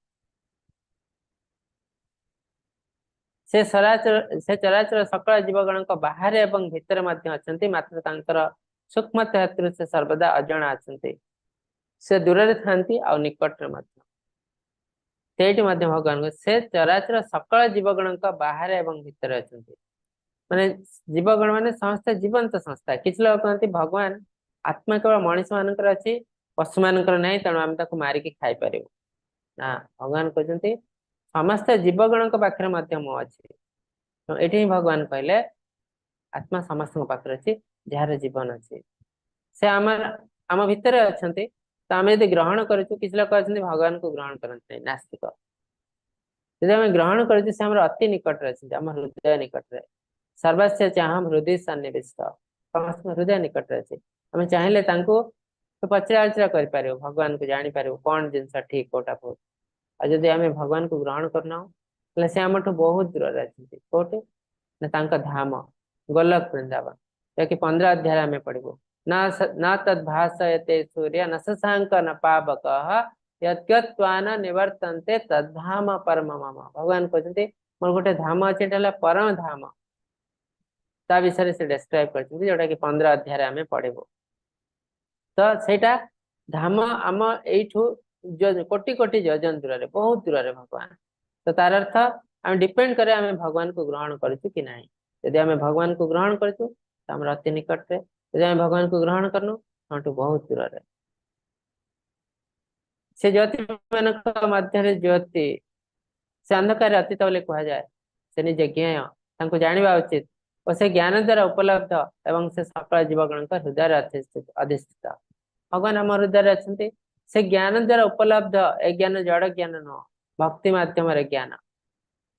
से चराचर से चराचर सकल जीवगण बाहर एवं भितर मध्य अछंती, मात्र तांकर सूक्ष्म हेतु से सर्वदा अजଣା अछंती। से दूर रे थांती आ निकट रे मध्य सेठी मध्य भगवान से चराचर सकल जीवगण बाहर एवं भितर अछंती। माने जीवगण माने समस्त जीवंत संस्था। किछि लोग कहते भगवान आत्मा केवल मनीष मानकर अछि, पशु मानकर नहीं, तेणु आम ताको मारिकी खाई पारिबु ना। भगवान कहते समस्त जीवगण पाखरे मध्य मो अछि। तो एठी भगवान कहले आत्मा समस्त पाखरे अछि, जहार जीवन अछि से आम भितर अछंती। तो आम यदि ग्रहण करूँ, किसी लोग कहते भगवान को ग्रहण करते नास्तिक। यदि आम ग्रहण करूँ से आम अति निकट अच्छे, आम हृदय निकट। सर्वस्व चाहम हृदय सन्निविष्ट, समस्त हृदय निकट अच्छे। आम चाहिए तो पचरा उचरा कर भगवान को जापर कौन जिनस ठीक कोटा भूल। और जब आम भगवान को ग्रहण करना से आम बहुत दूर अच्छे कौटे ना धाम गोलक वृंदावन, जबकि 15 अध्याय आम पढ़ू। न तद्भासयते सूर्य न शशांक न पावक यत्कृत्वान निवर्तन्ते तद्धाम परम मम। भगवान कहते मोर गोटे धाम अच्छे परम धाम, ता विषय से डिस्क्राइब करछिन, जोटा कि 15 अध्याय आम पढ़ू। तो सेटा धाम आम एठू कोटि कोटि योजन दूर रे, बहुत दूर रे भगवान। तो तार अर्थ आम डिपेंड करे आम भगवान को ग्रहण करूँ कि नहीं। यदि आम भगवान को ग्रहण करूँ तो आम अति निकट रे, यदि आम भगवान को ग्रहण करनु तो बहुत दूर रे। से ज्योति मान मध्य ज्योति से अंधकार अतीत बोले कह जाए, से निजे ज्ञेय तांको जानिबा उचित और से ज्ञान द्वारा उपलब्ध एवं से सकल जीवगण हृदय अधिष्ठित। भगवान आम हृदय अच्छे, से ज्ञान द्वारा उपलब्ध। ए ज्ञान जड़ ज्ञान नुह, भक्ति माध्यम ज्ञान।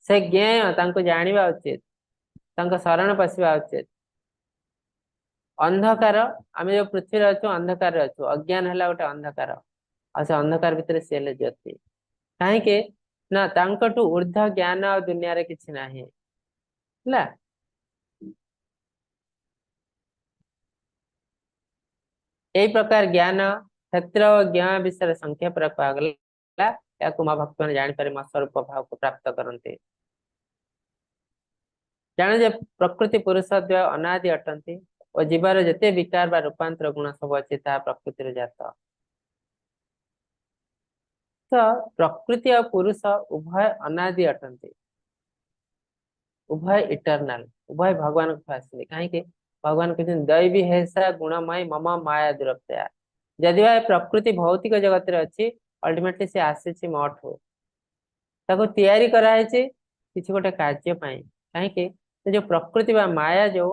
से ज्ञेय तांको जानिबा उचित, तांको शरण पशिबा उचित। अंधकार आम जो पृथ्वी अच्छु अंधकार अच्छु, अज्ञान है गोटे अंधकार, और से अंधकार भितर सी हेले ज्योति। कहीं ना तांकटू ऊर्ध्व ज्ञान और दुनिया रे किछि नाही ना। यही प्रकार ज्ञान क्षेत्र और ज्ञान विषय संक्षेप कहगला, या भक्त मैंने जापर मो स्वरूप भाव को प्राप्त करते। जाने जे प्रकृति पुरुष द्वय अनादि अटंती और जीवार जिते विकार बा रूपांतर गुण सब अच्छे प्रकृति जात। तो प्रकृति और पुरुष उभय अनादि अटंती, उभय इटरनाल, उभय भगवान को आसते। कहीं भगवान कहते दैवी हेसा गुणमय मम माया दुरत्या। जदि प्रकृति भौतिक जगत रे अच्छी, अल्टीमेटली से आसी मठू ताको तैयारी कराई किसी गोटे कार्य कहीं जो प्रकृति बा माया जो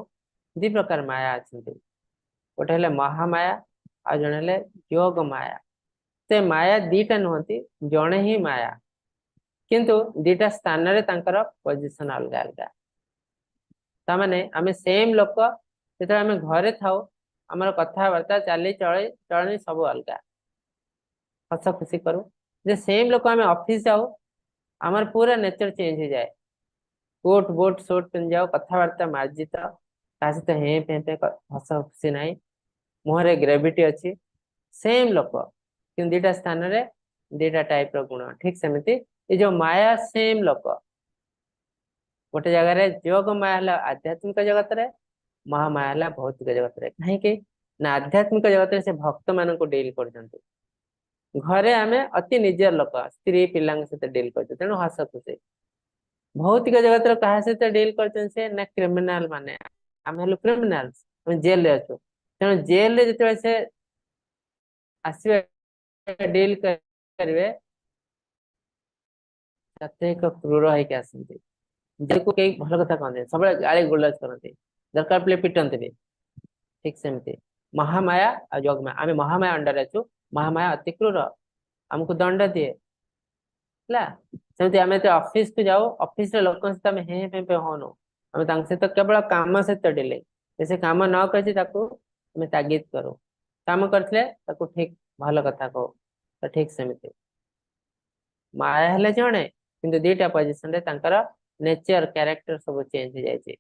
दी प्रकार माया अच्छी, गोटे हेले महामाया आ जड़े हेले योग माया। से माया दीटा नुहति, जड़े ही माया, किंतु दीटा स्थान रे तांकर पोजीशन अलग अलग। तामाने आमे सेम लोक जो आम घरे थाउ, आमर कथबार्ता चाली चलनी सब अलग, हस खुशी करूँ जे सेम लोक आम ऑफिस जाऊ आमर पूरा नेचर चेंज हो जाए कोट बोट सोट पिन जाओ कथबार्ता मार्जित ता सहित हे पे हस खुशी ना मुहरे ग्रेविटी अच्छी सेम लोक कि दीटा स्थान रे दीटा टाइप गुण ठीक सेमती ये जो माया सेम लोक गोटे जगार जोग माया है आध्यात्मिक जगत रे महामाया है भौतिक जगत रे कहीं ना आध्यात्मिक जगत से भक्त मान डील कर घरे आमे अति निजर लोक स्त्री पिला सहित डील कर तेणु हस खुशी भौतिक जगत क्या सहित डील कर ना क्रिमिनाल माने आम हेलु क्रिमिनाल्स जेल रे अच्छु तेणु जेल रे जिते से आसवे डील करेंगे एक क्रूर होके आसती जेल को कई भल कथा कहते सब गाड़ी गुलज करते दरकार पड़े पिटंते भी ठीक सेमती महामाया आ जोगमाया आम महामाया अंडर अच्छु महामाया अति क्रूर आमको दंड दिए सेमती आम ऑफिस को जाऊ ऑफिस लोक सहित आम हे पे हूँ आम सहित केवल काम सहित डिले से काम न कर तागिद करू काम करते ठीक भल कथा कहो तो ठीक सेमती माया हेले जड़े किंतु दीटा पोजिशन नेचर कैरेक्टर सब चेंज हो जाए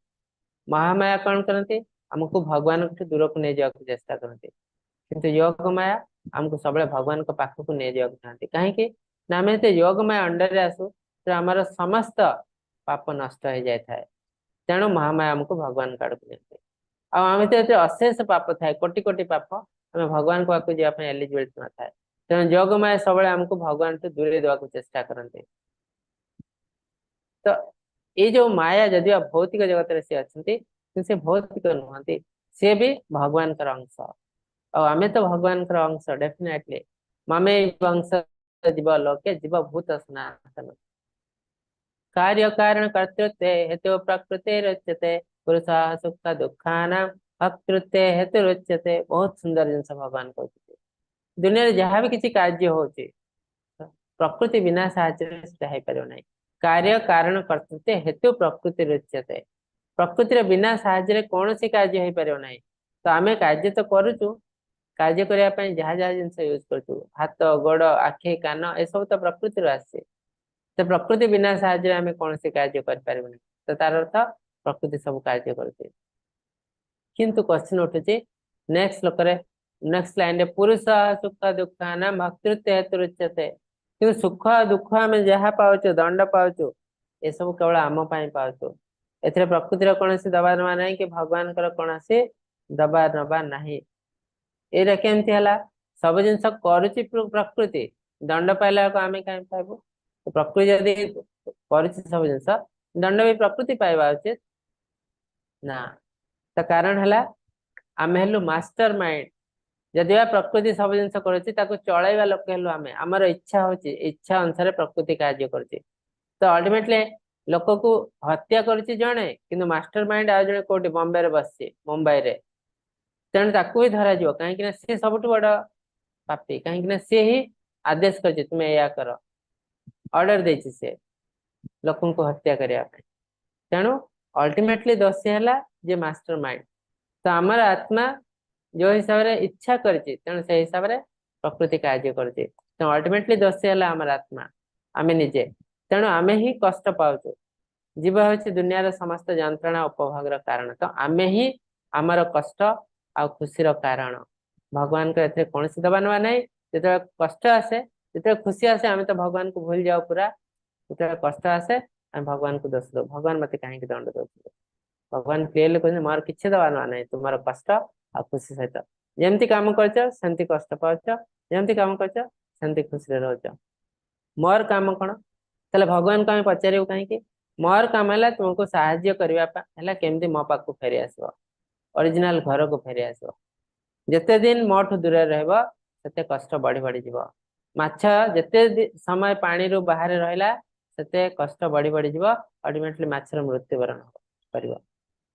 महामाया कौन करती आमको भगवान दूर को नहीं जावाक चेष्टा करती किंतु योग माया आमको सब भगवान को पाखक नहीं जावाक चाहती कहीं ना आम योग माया अंडर आसू तो आमर समस्त पाप नष्ट हो जाए तेणु महामाया आमको भगवान काड़ को नियंती आम तो अशेष पाप थाए कोटि कोटि पाप आम भगवान को आगे जावाई एलिजिबिलिटी न थाए तेणु योग माया सब आमको भगवान तो दूरे देवाक चेष्टा करते तो ये जो माया जदि भौतिक जगत रे सी अच्छा से भौतिक नुहति सी भी भगवान का अंश और आमे तो भगवान का अंश डेफिनेटली ममे अंश जीव लोके जीव भूत सनातन कार्य कारण कर्तृत्व हेतु प्रकृति रच्यते पुरुष सुख दुखाना अकृत्य हेतु रच्यते बहुत सुंदर जिनस भगवान कहते दुनिया जहाँ भी किसी कार्य होची प्रकृति बिना साहाय्य पार ना कार्य कारण कर्तृत्व हेतु प्रकृति रच्यते प्रकृतिर बिना साहाय्य कौन सी कार्य हो पार ना तो आम कार्य तो करुचु कार्य करने जहाँ जहाँ जिन यूज कर हाथ गोड़ आखि कान ए सब तो प्रकृति आसे तो प्रकृति बिना साहाय्य आम कौन सी कार्य कर तो तार अर्थ प्रकृति सब कार्य करते किंतु क्वेश्चन उठुचे नेक्स्ट लोक नेक्स्ट लाइन पुरुष सुख दुखा ना भक्तृत्व हेतु रुच्यते कि सुख दुख आम जहाँ पाचु दंड पाचु ये सब केवल आम पाचु ए प्रकृतिर कौन दबा नवा ना कि भगवान कौन दबा नबा ना ये केमती है सब जिन करुच्ची प्रकृति दंड पाइला आम कहीं पाइबू तो प्रकृति जदि कर सब जिन दंड भी प्रकृति पाइबा उचित ना तो कारण है आम हेलु मास्टर माइंड जदि प्रकृति सब जिन कर चलैवा लोक हेलु आम आमर इच्छा हो इच्छा अनुसार प्रकृति कार्य कर तो अल्टीमेटली लोक को हत्या करुच्ची जड़े कि मास्टर माइंड आ जड़े कौटी बॉम्बे बस मुंबई रे तेणु ताकू भी धरा कहीं सी सब बड़ पापी कहीं सी ही आदेश कर तुम्हें या कर ऑर्डर दे से लोक को हत्या करने तेणु अल्टीमेटली दोषी है जे मास्टर माइंड तो आमर आत्मा जो हिसाब से इच्छा करती तेणु से हिसाब से प्रकृति कार्य करती अल्टीमेटली दोषी है आमर आत्मा आम निजे तेणु आम ही कष्ट पाचु जीव हूँ दुनिया समस्त जंत्रणा उपभोग कारण तो आम ही आमर कष्ट आ खुशी कारण भगवान को कौन दबा नवा ना जो कष्ट आसे जो खुशी आसे आम तो भगवान को भूल जाओ पूरा जो कष्ट आसे आम भगवान को दोष दो भगवान मत कहीं दंड दो भगवान क्लीयरली कहते मोर किसी दबा नवा ना तुम कष्ट आ खुशी सहित जमती कम करमती कष्ट पाच जमती कम करमती खुशी रोच मोर काम कौन ताले भगवान को पचारू कहीं मोर काम है तुमको साहाय्य करने केमती मो पाक फेरी आस ओरिजिनल घर को फेरी आस जिते दिन मोठू दूर रते कष्ट बढ़ी बढ़ी जीव माछ जिते समय पानी रू बाहर रहा से कष्ट बढ़ी बढ़ी जीव अल्टीमेटली माछर मृत्युवरण कर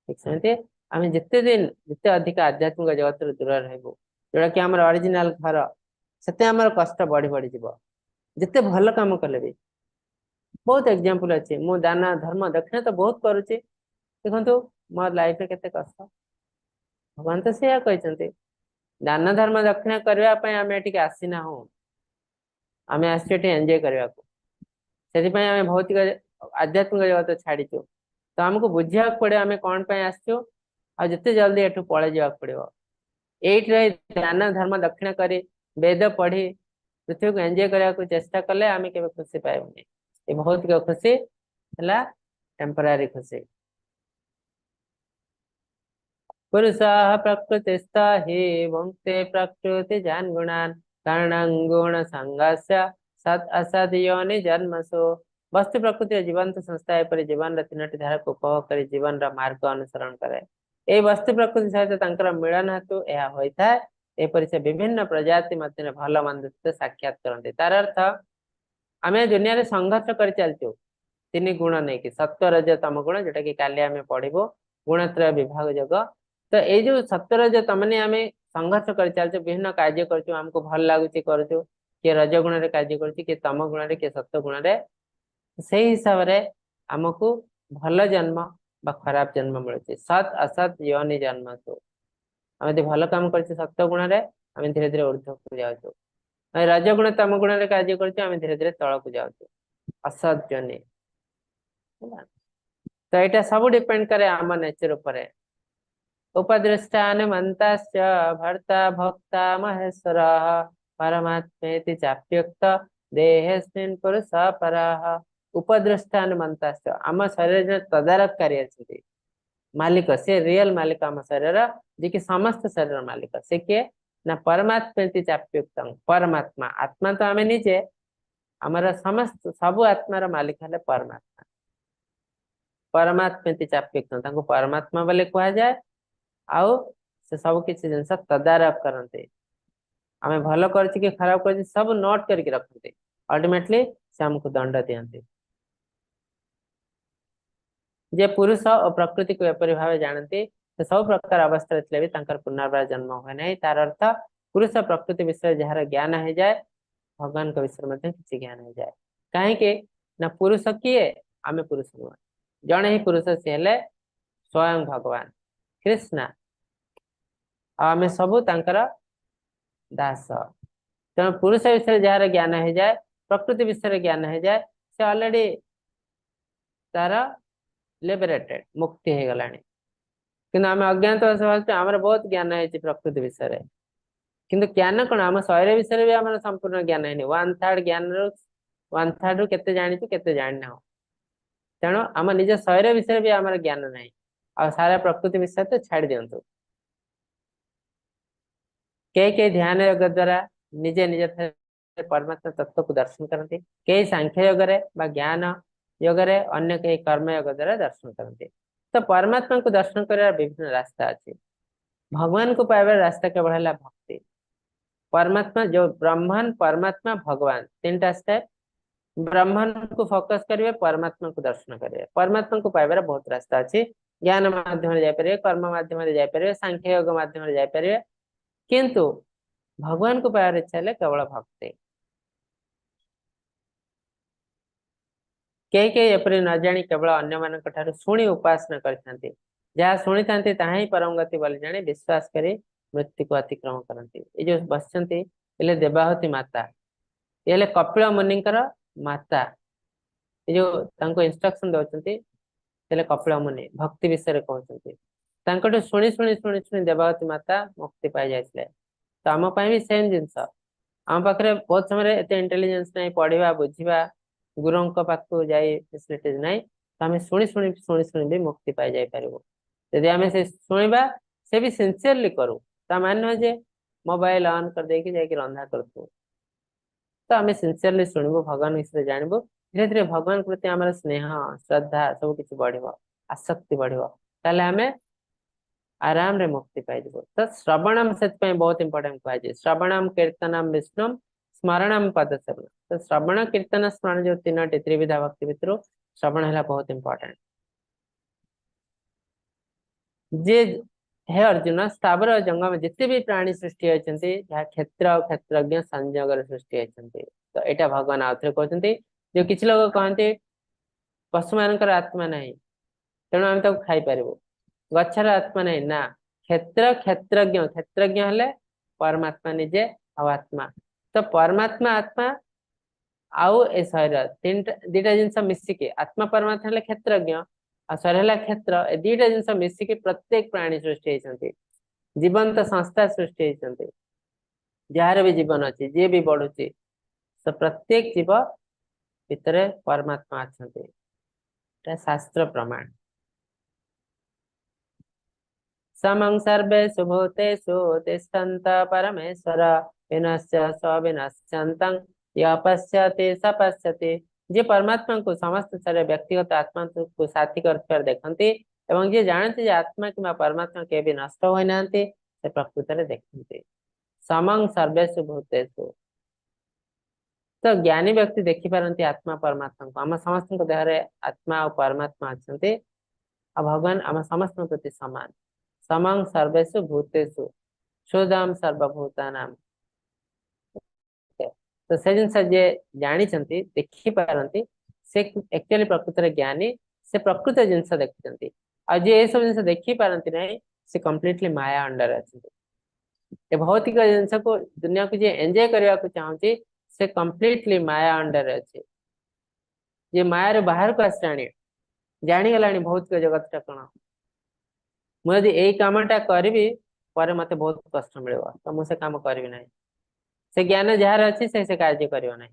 ठीक सेमती आम जिते दिन जिते अधिक आध्यात्मिक जगत दूर रहबू जोटा कि आम ओरिजिनल घर से आम कष्ट बढ़ी बढ़ी जीव जिते भल काम कले भी बहुत एग्जांपल अच्छे मु दान धर्म दक्षिण तो बहुत करुच्ची देखो मो लाइफ रे केते कष्ट भगवान तो से कहते दान धर्म दक्षिण करने आम एटिके आसीना हूँ आमे आसछे एंजॉय करबा को सेति पय आमे भौतिक आध्यात्मिक जगत छाड़ीचु तो हमको बुझिया पड़े आमे कोन पय आसछु आ जते जल्दी एठु पळे जावा पड़िबो एट रही दान धर्म दक्षिण करी वेद पढ़ी पृथ्वी को एंजॉय करने को चेष्टा कले आमे केबे खुशी पाइबनी ए भौतिक खुशी हला टेम्पररी खुशी पुरुषः प्रकृतिस्थ हि भुङ्क्ते प्रकृति जान गुणान कारणं गुण संगस्य सत् असत् योनि जन्मसु वस्तु प्रकृति जीवंत संस्था पर जीवन तीनोटी धारा को उपभोग कर जीवन मार्ग अनुसरण करे ए वस्तु प्रकृति सहित तांकर मिलन हेतु यह होता है एपरि से विभिन्न प्रजाति मध्य भल मंद साक्षात करते तार अर्थ आम दुनिया रे संघर्ष कर चलचु तीन गुण नहीं कि सत्व रज तम गुण जोटा कि काली आम पढ़िबो गुणत्रय विभाग जग तो ये जो सत्व रज तमने आम संघर्ष कर चलचु विभिन्न कार्य करचु हमको भल लागुची करचु किए रज गुण रे कार्य करचु किए तम गुण रे किए सत्व गुण रे से हिसाब रे हमको भल जन्म बा खराब जन्म मिलुची सत असत योनि जन्म तो आम यदि भल काम कर सत्व गुण रे आम धीरे धीरे ऊर्ध्व को जाऊँ रज गुण तम गुण रे कार्य करचु आम धीरे धीरे तल को जाऊँ असत योनि तो यहाँ सब डिपेंड करे आम नेचर उपर उपदृष्टान मंताश्च भर्ता भक्ता महेश्वर परमात्मेति चाप्युक्त देहेस्मिन् पुरुष परः उपदृष्टान मंताश्च आम शरीर तदारखकारी अच्छे मालिक से रियल मालिक आम शरीर जी कि समस्त शरीर मालिक से किए ना परमात्मेति चाप्युक्त परमात्मा आत्मा तो आम निजे आमर समस्त सबु आत्मार मालिक है परमात्मा परमात्मेति चाप्युक्त परमात्मा बोले कह जाए आउ से सब किसी जिनस तदारख करते आम भल कर खराब कर सब नोट करके रखते अल्टीमेटली से हमको दंड दियंते जे पुरुष और प्रकृति को एपरी भाव जानते से सब प्रकार अवस्था भी पुनर्बार जन्म हुए नहीं तार अर्थ पुरुष प्रकृति विषय जार ज्ञान हो जाए भगवान का विषय में किसी ज्ञान हो जाए कहीं ना पुरुष किए आम पुरुष नुह जड़े ही पुरुष सी हेले स्वयं भगवान कृष्ण आम सबू तांकर दास तेणु पुरुष विषय जार ज्ञान हो जाए प्रकृति विषय ज्ञान हो जाए से ऑलरेडी तार लिबरेटेड मुक्ति हो गला किंतु आम अज्ञात आम बहुत ज्ञान है प्रकृति विषय किंतु ज्ञान कौन आम शरीर विषय भी आम संपूर्ण ज्ञान है 1/3 ज्ञान 1/3 रु केते जानिचु केते जानिना तेणु आम निज शरीर विषय भी आम ज्ञान नहीं आ सारा प्रकृति विषय तो छाड़ दिंतु कई ध्यान योग द्वारा निजे निजे परमात्मा तत्व को दर्शन करते कई सांख्य योग ज्ञान योग अन्य कई कर्म योग द्वारा दर्शन करते तो परमात्मा को दर्शन कर विभिन्न रास्ता अच्छे भगवान को पाइबार रास्ता केवल है भक्ति परमात्मा जो ब्रह्मन परमात्मा भगवान 3टा स्टेप ब्रह्मन को फोकस करेंगे परमात्मा को दर्शन करेंगे परमात्मा को पाइबार बहुत रास्ता अच्छे ज्ञान माध्यम जापर कर्म माध्यम जापर सांख्य योग माध्यम जापर किंतु भगवान को पाइबार इच्छा है केवल भक्ति कई एपरी न जानी केवल अन्य मान शुणी उपासना करते जहाँ शुणी था ही परम गति बोली जाने विश्वास करी मृत्यु को अतिक्रम करते ये जो बसते देवाहुति माता ये कपिल मुनि माता ये जो इंस्ट्रक्शन दौरान कपिल मुनि भक्ति विषय कहते शुणी शुणी शुणी शुणी देवाहुति माता मुक्ति पाई जाते तो आम भी सेम जिनस आम पाखे बहुत समय एत इंटेलिजेंस नहीं पढ़ा बुझा गुरु पाखक जाई फैसिलिटीज नहीं तो आम शुणी शुणी शुणी शुणी भी मुक्ति पाई जाई पारिबो यदि आम से शुणा से भी सिंसियरली करूँ ता मान जे मोबाइल ऑन कर देकी जाके रंधा करतु तो आम सिंसियरली शुणबू भगवान विषय जानबू धीरे धीरे भगवान प्रति आम स्नेह श्रद्धा सब किसी बढ़ आसक्ति बढ़ ताले आम आराम रे मुक्ति पाइब तो श्रवणम से बहुत इंपोर्टेंट कहुए श्रवणम कीर्तनम विष्णु स्मरणम पद सेवन तो श्रवण कीर्तन स्मरण जो 3टी त्रिविधा भक्ति भितर श्रवण है बहुत इंपोर्टेंट जे हे अर्जुन स्थावर और जंगम जिते भी प्राणी सृष्टि होती क्षेत्र और क्षेत्रज्ञ संयोग सृष्टि होती तो यहाँ भगवान आउ थे कहते जो किसी लोग कहते पशु मान आत्मा नहीं तेणु आम तक खाई पारू गच्छर आत्मा नहीं ना क्षेत्र क्षेत्रज्ञ हेले परमात्मा निजे आत्मा तो परमात्मा आत्मा आउ ए शरीर तीनटा दीटा जिनस मिसिके आत्मा परमात्मा हेले क्षेत्रज्ञ आ शरीर हेला क्षेत्र ए दीटा जिनस मिसिके प्रत्येक प्राणी सृष्टि होइछन्ति जीवंत संस्था सृष्टि होइछन्ति जार भी जीवन अछि जे भी बढ़ुछि तो प्रत्येक जीव भितरे परमात्मा अछन्ति एटा शास्त्र प्रमाण समं सर्वेषु भूतेषु तिष्ठन्त परमेश्वर विनश्य स्वविनश्यन्तं यः पश्यति स पश्यति जे परमात्मा को समस्त सारे व्यक्तिगत आत्मा को साथी कर देखते एवं जे जानते जे आत्मा कि परमात्मा के भी नष्ट होई नांती से प्रकृति रे देखते समं सर्वेषु भूतेषु तो ज्ञानी व्यक्ति देखि पारंती आत्मा परमात्मा को हम समस्त देह रे आत्मा और परमात्मा अछंती आ भगवान आम समस्त प्रति समान समं सर्वेषु भूतेषु शुद्धम सर्वभूतानां तो से जिन जे जानी देखी पारंती से एक्चुअली प्रकृति ज्ञानी से प्रकृति जिनस देखुंती आ जे ये सब जिनस देखी पारंती नहीं से कंप्लीटली माया अंडर अच्छे ये भौतिक जिनस को दुनिया को जे एंजॉय करने को चाहूँगी से कंप्लीटली माया अंडर अच्छे जे माया रे बाहर को आसानी जानी गलानी भौतिक जगत टा कौन मुझे यही कामटा करी पर मत बहुत कष्ट मिले तो मुझे काम करी ना से ज्ञान जार अच्छी से कार्य करियो नहीं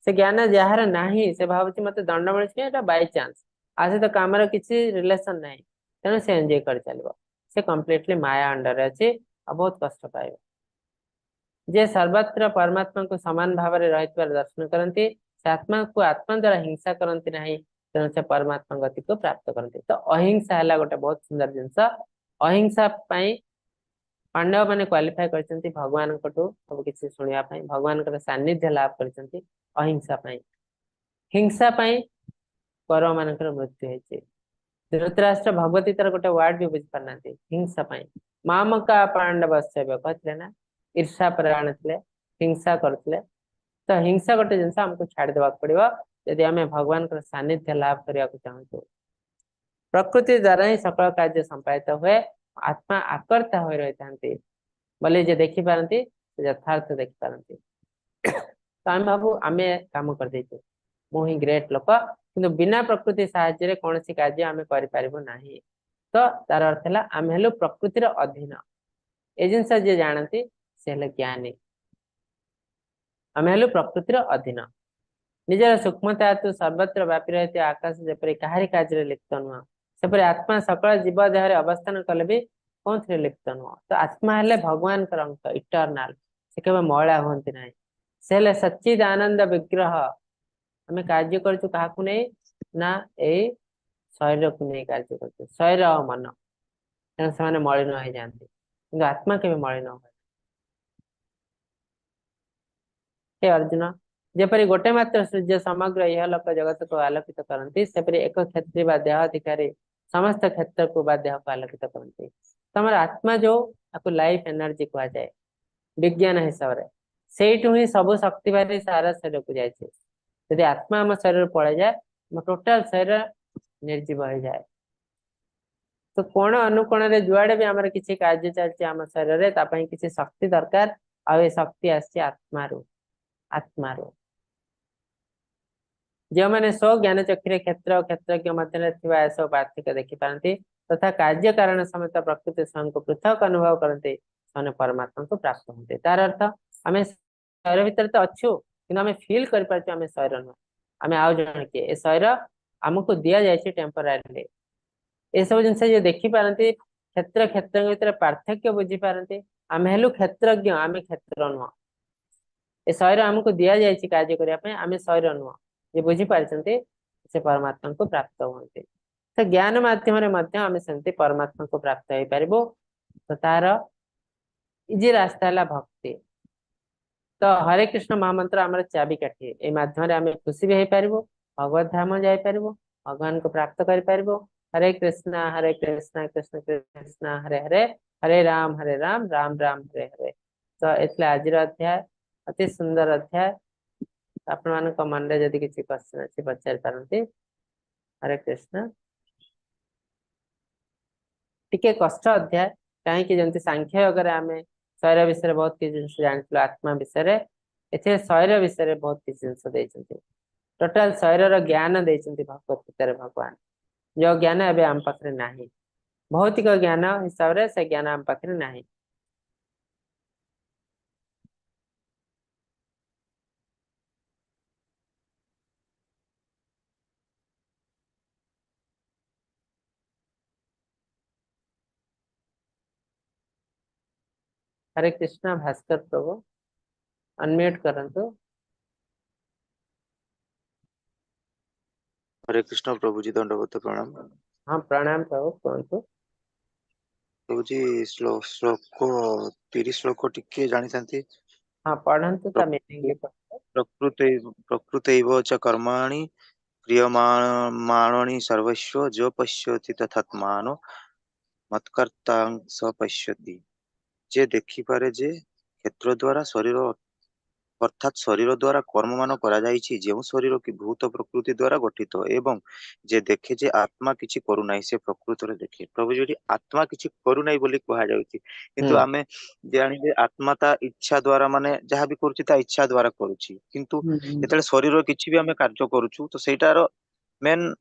से ज्ञान जार नाही से भावुची मते दंड मिलछि बाय चांस आज तो काम किसी रिलेशन नहीं तेणु से एंजॉय कर चलो से कंप्लीटली माया अंडर अच्छे आ बहुत कष्ट पाइब जे सर्वत्र परमात्मा को समान भाव में रही दर्शन करती से आत्मा को आत्मा द्वारा हिंसा करती नहीं तेणु से परमात्मा गति को प्राप्त करती तो अहिंसा है गोटे बहुत सुंदर जिनस अहिंसा पांडव मैंने क्वालिफाई करछन्ति भगवान कटु सब किसी सुनिया पाई भगवान का सानिध्य लाभ करछन्ति अहिंसा पाई हिंसा पाई कौरव मानकर मृत्यु होइछे धृतराष्ट्र भगवती तर गोटे वर्ड भी बुझ पारनाती हिंसा पाई मामका पांडव सेवक कहले ना ईर्षा प्राण थे हिंसा करते तो हिंसा गोटे जिनस हमको छाड़ देवा पड़ो यदि आम भगवान का सानिध्य लाभ करने को चाहूँ प्रकृति द्वारा ही सकल कार्य संपादित हुए आत्मा आकर्ता हो रही था बोले जे देखी पारती यथार्थ देखी पारती तो आम भावु आम कम कर देते मुझे ग्रेट लोक कि बिना प्रकृति साहाय्य कौन सी कार्य आम करना तो तार अर्थ है आम हेलु प्रकृतिर अधीन ए जिनस जे जानती से हेले ज्ञानी आम हेलु प्रकृतिर अधीन निजर सूक्ष्मता तो सर्वत्र व्यापी रही आकाश जपरी कहारी कार्य लिप्त नुह सेपरी आत्मा सकल जीव देह अवस्थान कले भी कौन थे लिप्त नुह तो आत्मा हेले भगवान का अंश इटरनाल से केवल मयला हमें ना से हेले सच्चिद आनंद विग्रह आम कार्य करछु काहाकु नहीं ना ए शरीर को नहीं कार्य करछु शरीर और मन तेणु से मलिन हो जाती कि आत्मा के मलिन हो अर्जुन जेपरी गोटे मात्र सूर्य समग्र यह लोक जगत को आलोकित करती सेपरी एक क्षेत्री बा देह अधिकारी समस्त क्षेत्र को बा देह को आलोकित करती तमर आत्मा जो आपको लाइफ एनर्जी कह जाए विज्ञान हिसाब से ही सब शक्ति बाहरी सारा शरीर को जाए यदि आत्मा आम शरीर पड़े जाए टोटाल शरीर निर्जीव हो जाए तो कोण अनुकोण जुआड़े भी आमर किसी कार्य चलती आम शरीर किसी शक्ति दरकार आ शक्ति आसी आत्मा जो मैंने स्व ज्ञान चक्र क्षेत्र क्षेत्रज्ञ मध्य सब पार्थिक देखी पारती तथा कार्य कारण समेत प्रकृति स्वयं को पृथक अनुभव करते परमात्मा को प्राप्त होते तार अर्थ आम शरीर भितर तो अच्छु कि आम फिल कर शरीर नुह आम आउ जन किए शरीर आमको दि जाए टेम्परारी ये सब जिन देखी पारती क्षेत्र क्षेत्र भीतर पार्थक्य बुझी पारती आम हेलु क्षेत्रज्ञ आम क्षेत्र नुह ए शरीर आमको दि जाए कार्य करने आम शरीर नुह ये बुझी पारछन्ते से परमात्मा को प्राप्त होते तो ज्ञान माध्यम आम सेमती परमात्मा को प्राप्त हो पार तो तार इजी रास्ता है भक्ति तो हरे कृष्ण महामंत्र आम चाबी काठी ए माध्यम आम खुशी भी हो पार भगवत धाम जापर भगवान को प्राप्त कर हरे कृष्ण कृष्ण कृष्ण हरे हरे हरे राम राम राम हरे हरे तो इसलिए आज अध्याय अति सुंदर अध्याय आपण मान मन रे जदि किसी क्वेश्चन अच्छी पचारि पारती हरे कृष्ण टिके कष्ट अध्याय कहीं जमी सांख्य योग आम शरीर विषय बहुत किसी जान आत्मा विषय ଏଥିରେ ଶରୀର ବିଷୟରେ ବହୁତ କିଛି ଜିନିଷ ଦେଇଛନ୍ତି। ଟୋଟାଲ ଶରୀରର ଜ୍ଞାନ ଦେଇଛନ୍ତି ଭଗବତ ଗୀତାରେ ଭଗବାନ, ଯୋଉ ଜ୍ଞାନ ଏବେ ଆମ ପାଖରେ ନାହିଁ। ଭୌତିକ ଜ୍ଞାନ ହିସାବରେ ସେ ଜ୍ଞାନ ଆମ ପାଖରେ ନାହିଁ। हरे कृष्णा भास्कर प्रभु, अनम्यूट करंतु। हरे कृष्ण प्रभुजी, दंडवत प्रणाम। हाँ प्रणाम प्रभु, कहतु। प्रभुजी श्लोक 30 श्लोक टिके जानी थांती। हाँ पढ़ंतु, ता मीनिंग भी पढ़। प्रकृते प्रकृतैव च कर्माणि क्रियमाणानि सर्वस्व जो पश्यति तथात्मानो मत्कर्तां स पश्यति। जे देखि पारे जे क्षेत्र द्वारा शरीर अर्थात शरीर द्वारा कर्म मान करा जाइछि, ଯେଉଁ शरीर की भूत प्रकृति द्वारा गठित एवं जे देखे जे आत्मा किछि करू नाही से प्रकृति रे देखे। प्रभु जी आत्मा किछि करू नाही बोली कहा जाउछि, किंतु आमे जानि जे आत्मा ता इच्छा द्वारा माने जहा भी करूछि ता इच्छा द्वारा करूछि, किंतु हम्म जेतले शरीर किछि भी आमे कार्य करूछु तो सेटार मेन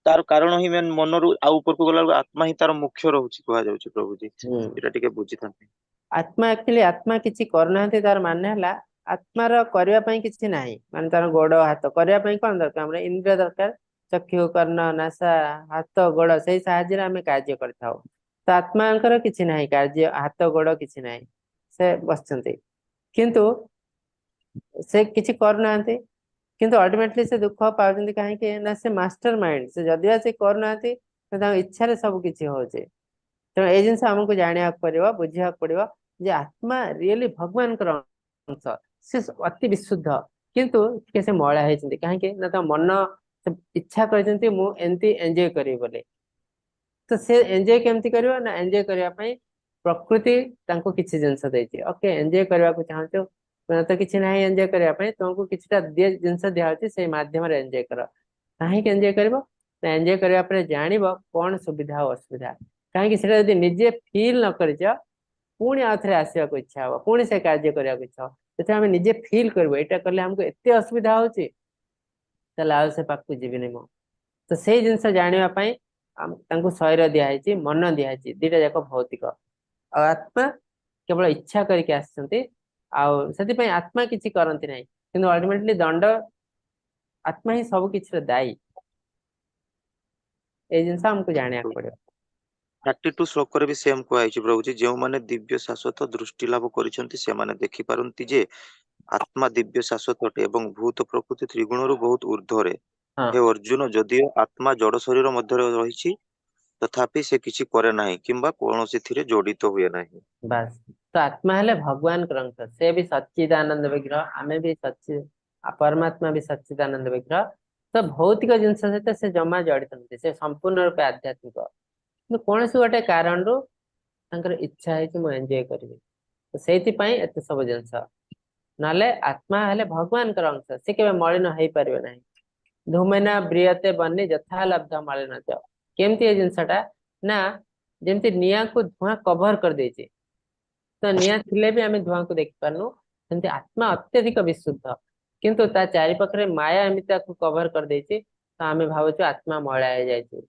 तार कारण ही मेन मनरु आ ऊपर को गला आत्मा ही तार मुख्य रहउछि कहा जाउछि। प्रभु जी हम्म एटा टिके बुझिथांती। आत्मा एक्चुअली आत्मा किछि करनांती, तार माने हला आत्मार करिया पई किछि नाही। माने तार गोड़ हाथ करिया पई कोन दरकार, हमरे इंद्रिय दरकार। चक्षु कर्ण नासा हाथ गोड़ सेही साहाଯ୍ୟ रे हमें कार्य करथाउ। तो आत्मांकर किछि नाही कार्य, हाथ गोड़ किछि नाही, से बसचंती। किंतु से किछि करनांती, किंतु अल्टीमेटली से दुख पाउचंती काहे ना से मास्टर माइंड से जदिया से करनांती तो ताଙ୍କ इच्छा रे सब किछि होचे। तेणु ये जिनस आमको जाना पड़ो, बुझा पड़ो जे आत्मा रियली भगवान अंश, से अति विशुद्ध, किंतु के से मळा होती कहीं ना तो मन से इच्छा करते मु एमती एंजॉय करी बोले। तो से एंजॉय केमती करियो ना, एंजॉय करया पई प्रकृति तांको किछि जिंस देछि। ओके एंजॉय करबा को चाहतो तो किछि नाही, एंजॉय करया पई तुमको किछिटा जिंस दिया होछि, से माध्यम रे एंजॉय करो। काहे के एंजॉय करबो ना, एंजॉय करया परे जानिबो कोन सुविधा और असुविधा। काहे सेटा यदि निजे फील न करिछ, पुणी आउथरे आसिया को इच्छा हो, पुणी से कार्य करया को इच्छा हो। सेटा हम निजे फील करबो एटा करले हमको एते असुविधा होछि, तले आउ से पाकु जीविनी मो। तो से जिनस जानिबा पई तांको शरीर दिया है, मन दिया है, दीटा जाक भौतिक। आत्मा केवल इच्छा करके आसछंती, से आत्मा किछि करंती नाही, किंतु अल्टीमेटली दंड आत्मा ही सब किछि दायी। ए जिनस हमको जानिया पड़ियो। 32 श्लोक रे भी सेम कुआइछि प्रभु जी, जो माने दिव्य शाश्वत दृष्टि लाभ करिसंती से माने देखि पारंती जे आत्मा दिव्य शाश्वत अटे एवं भूत प्रकृति त्रिगुणरु बहुत ऊर्ध्वरे। हाँ हे अर्जुन, जदियो आत्मा जड़ शरीर मध्य रहिछि तथापि से किछि करे नाही किंबा कोनोसी थिरे जडित हुए नाही। बस तो आत्मा हेले भगवान अंश, से भी सच्चिदानंद विग्रह, आमे भी परमात्मा भी सच्चिदानंद विग्रह। तो भौतिक जिनस सहित से जमा जड़ित नथि, से संपूर्ण रूपे आध्यात्मिक। कौन सी गोटे कारण रु तांकर इच्छा है कि मु एंजॉय करिवि, तो सेति पई एते सब जिनस। नाले आत्मा हेले भगवान अंश, से केबे मलिन हेई परिबे नाही। धूमेना ब्रियते बन्नी यथा लब्ध मलिन च। केमती ए जिनसटा ना, जेमती निया को धुआं कवर कर देछि, तो निया थिले भी आमे धुआं को देखि पारनु। सेमती आत्मा अत्यधिक विशुद्ध, किंतु ता चारि पाखरे माया एमिता को कवर कर देछि, तो आमे भाबुछु आत्मा मळा हे जाइछि।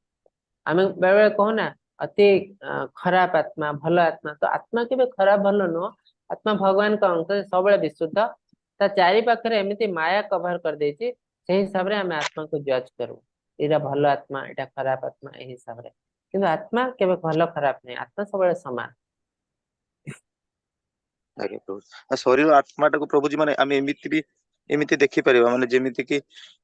आमे बेले बेले कहूना अति खराब आत्मा भलो आत्मा, तो आत्मा केबे खराब भलो नो। आत्मा भगवान का अंश, सबले विशुद्ध। ता चारि पाखरे एमिति माया कवर कर देछि, से हिसाब रे आमे आत्मा को जज करू, एटा भलो आत्मा एटा खराब आत्मा, ए हिसाब रे। किंतु आत्मा केबे भलो खराब नहीं, आत्मा सबले समान। आगे प्रभु शरीर आत्मा टाको प्रभु जी माने आमे एमिति देखि परिबा, माने जेमिति कि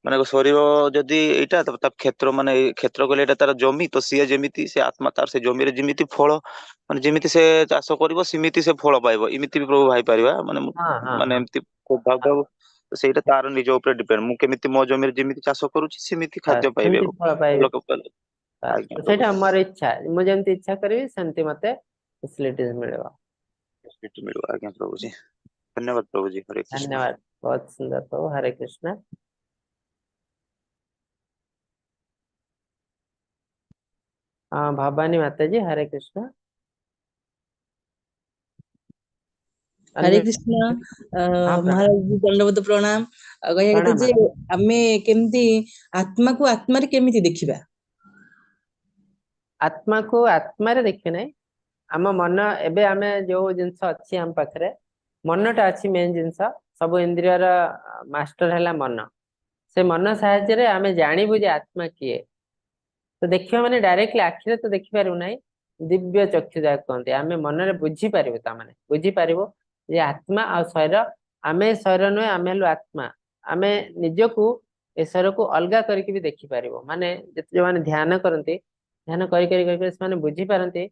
माने शरीर जदी एटा तब क्षेत्र माने क्षेत्र गले एटा तार जमी, तो सिए जेमिति से आत्मा तार से जमी रे जेमिति फल माने जेमिति से चाष करबो सिमिति से फल पाइबो, एमिति भी प्रभु भाई परिबा। माने हाँ हाँ माने हाँ एमिति भाव तो सेटा तार निज ऊपर डिपेंड, मु केमिति मो जमी रे जेमिति चाष करूची सिमिति खाद्य पाइबे। सेमती फल पाइबे। लोक आज्ञा तो प्रभु सेटा हमर इच्छा, मु जेमती इच्छा करिवि सेमती मते फैसिलिटीज मिलबो। मिलो। आज्ञा प्रभु जी, धन्यवाद प्रभु जी। हरे कृष्ण। धन्यवाद, बहुत सुंदर प्रभु। हरे कृष्णा। भवानी माता जी, हरे कृष्णा। हरे अन्य कृष्ण हाँ प्रणाम महाराज जी दंडवत प्रणाम कहया कथा प्रणाम जे आमे केमती आत्मा को आत्मा रे केमिति देखिबा आत्मा को आत्मा रे देखिए नहीं आम मन एबे आमे जो जिनस अच्छी आम पाखरे मनटा अच्छी मेन जिनस सब इंद्रियर मास्टर है मन से मन साहाय्य आमे जानिबु जे आत्मा किए तो देखिबा माने डायरेक्टली आखिरे तो देखि पारिबु नाही दिव्य चक्षु जा कहते आमे मन रे बुझी पारिबु ता माने बुझी पारिबु जे आत्मा आ शरीर आमे शरीर नुहे आमे हलु आत्मा आमे निजको ए शरीर को अलगा करके भी देखि पारिबु माने जो माने ध्यान करते ध्यान करी से माने बुझी पारंती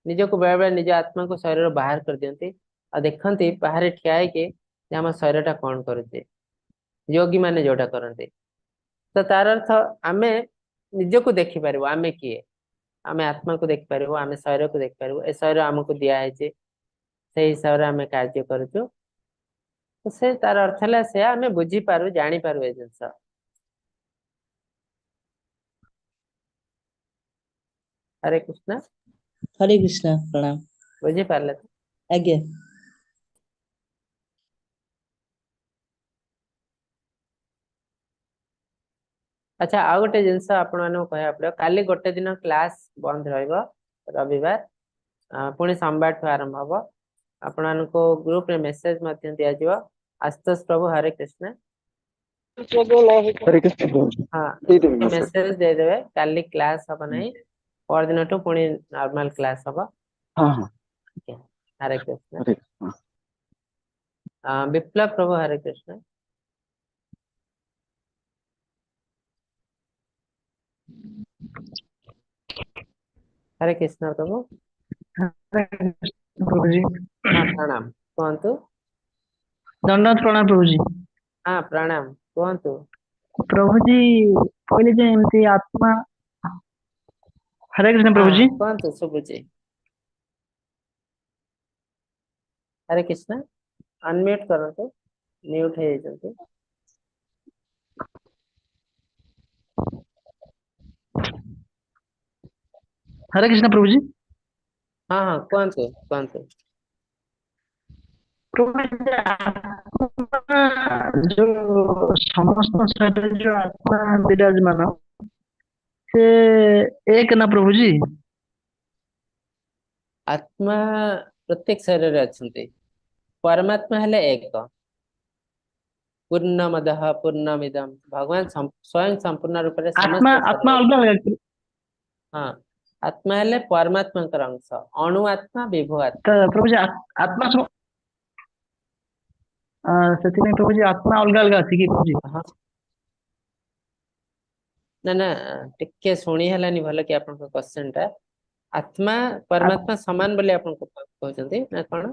निजको बेले बेले निज आत्मा को शरीर बाहर कर दियंती आ देखंती बाहर ठिया के जे हम शरीर टा कोन करूचे योगी माने जोटा करंती तो तार अर्थ आमे निजको देखि पारिबु आमे किए आमे आत्मा को देखि पारिबु आमे शरीर को देखि पारिबु ए शरीर हमको दिया है जे से हिसाब रे आमे कार्य करूछु तो से तार अर्थ है से आमे बुझी पारु जानी पारु ए जिंस हरे कृष्ण हरे कृष्ण प्रणाम बुझी पारले तो आज्ञा अच्छा आ गोटे जिनस आपण मानक कहया पड़ो काली गोटे दिन क्लास बंद रहइबो रविवार पुणी सोमवार ठू आरंभ हबो आपण मानको ग्रुप रे मेसेज माध्यम दिया जिवो आस्तोष प्रभु हरे कृष्ण हरे कृष्ण प्रभु जी हाँ दे देबे मेसेज मेसेज दे देबे काली क्लास हबो नहीं पर दिन ठू पुणी नॉर्मल क्लास हबो हाँ हाँ हरे कृष्ण हरे कृष्ण विप्लव प्रभु हरे कृष्ण हरे कृष्ण प्रभु प्रभु जी हाँ प्रणाम कहतु दंडवत प्रणाम प्रभु जी हाँ प्रणाम कहतु प्रभु जी कहले जे एमती आत्मा हरे कृष्ण हाँ प्रभु जी कहतु सुबुची हरे कृष्ण अनम्यूट करतु म्यूट है जल्दी हरे कृष्ण प्रभु जी हाँ हाँ कहतु कहतु प्रभु जी आत्मा जो समस्त शरीर जो आत्मा विराजमान से एक ना प्रभु जी आत्मा प्रत्येक शरीर रे अछंती परमात्मा हेले एक पूर्णमदः पूर्णमिदं भगवान स्वयं संपूर्ण रूप से आत्मा समस्त आत्मा शरीर अलग अलग हाँ आत्मा हेले परमात्मा अंश अणु आत्मा विभु आत्मा प्रभु जी आत्मा ସେଥିପାଇଁ ପ୍ରଭୁ जी आत्मा अलग अलग ଅଛି କି ପ୍ରଭୁ जी हाँ ना ना टिके शुणी हेलानी भल कि आपन क्वेश्चन टा आत्मा परमात्मा समान बोली आपन को कहउचंती ना कोन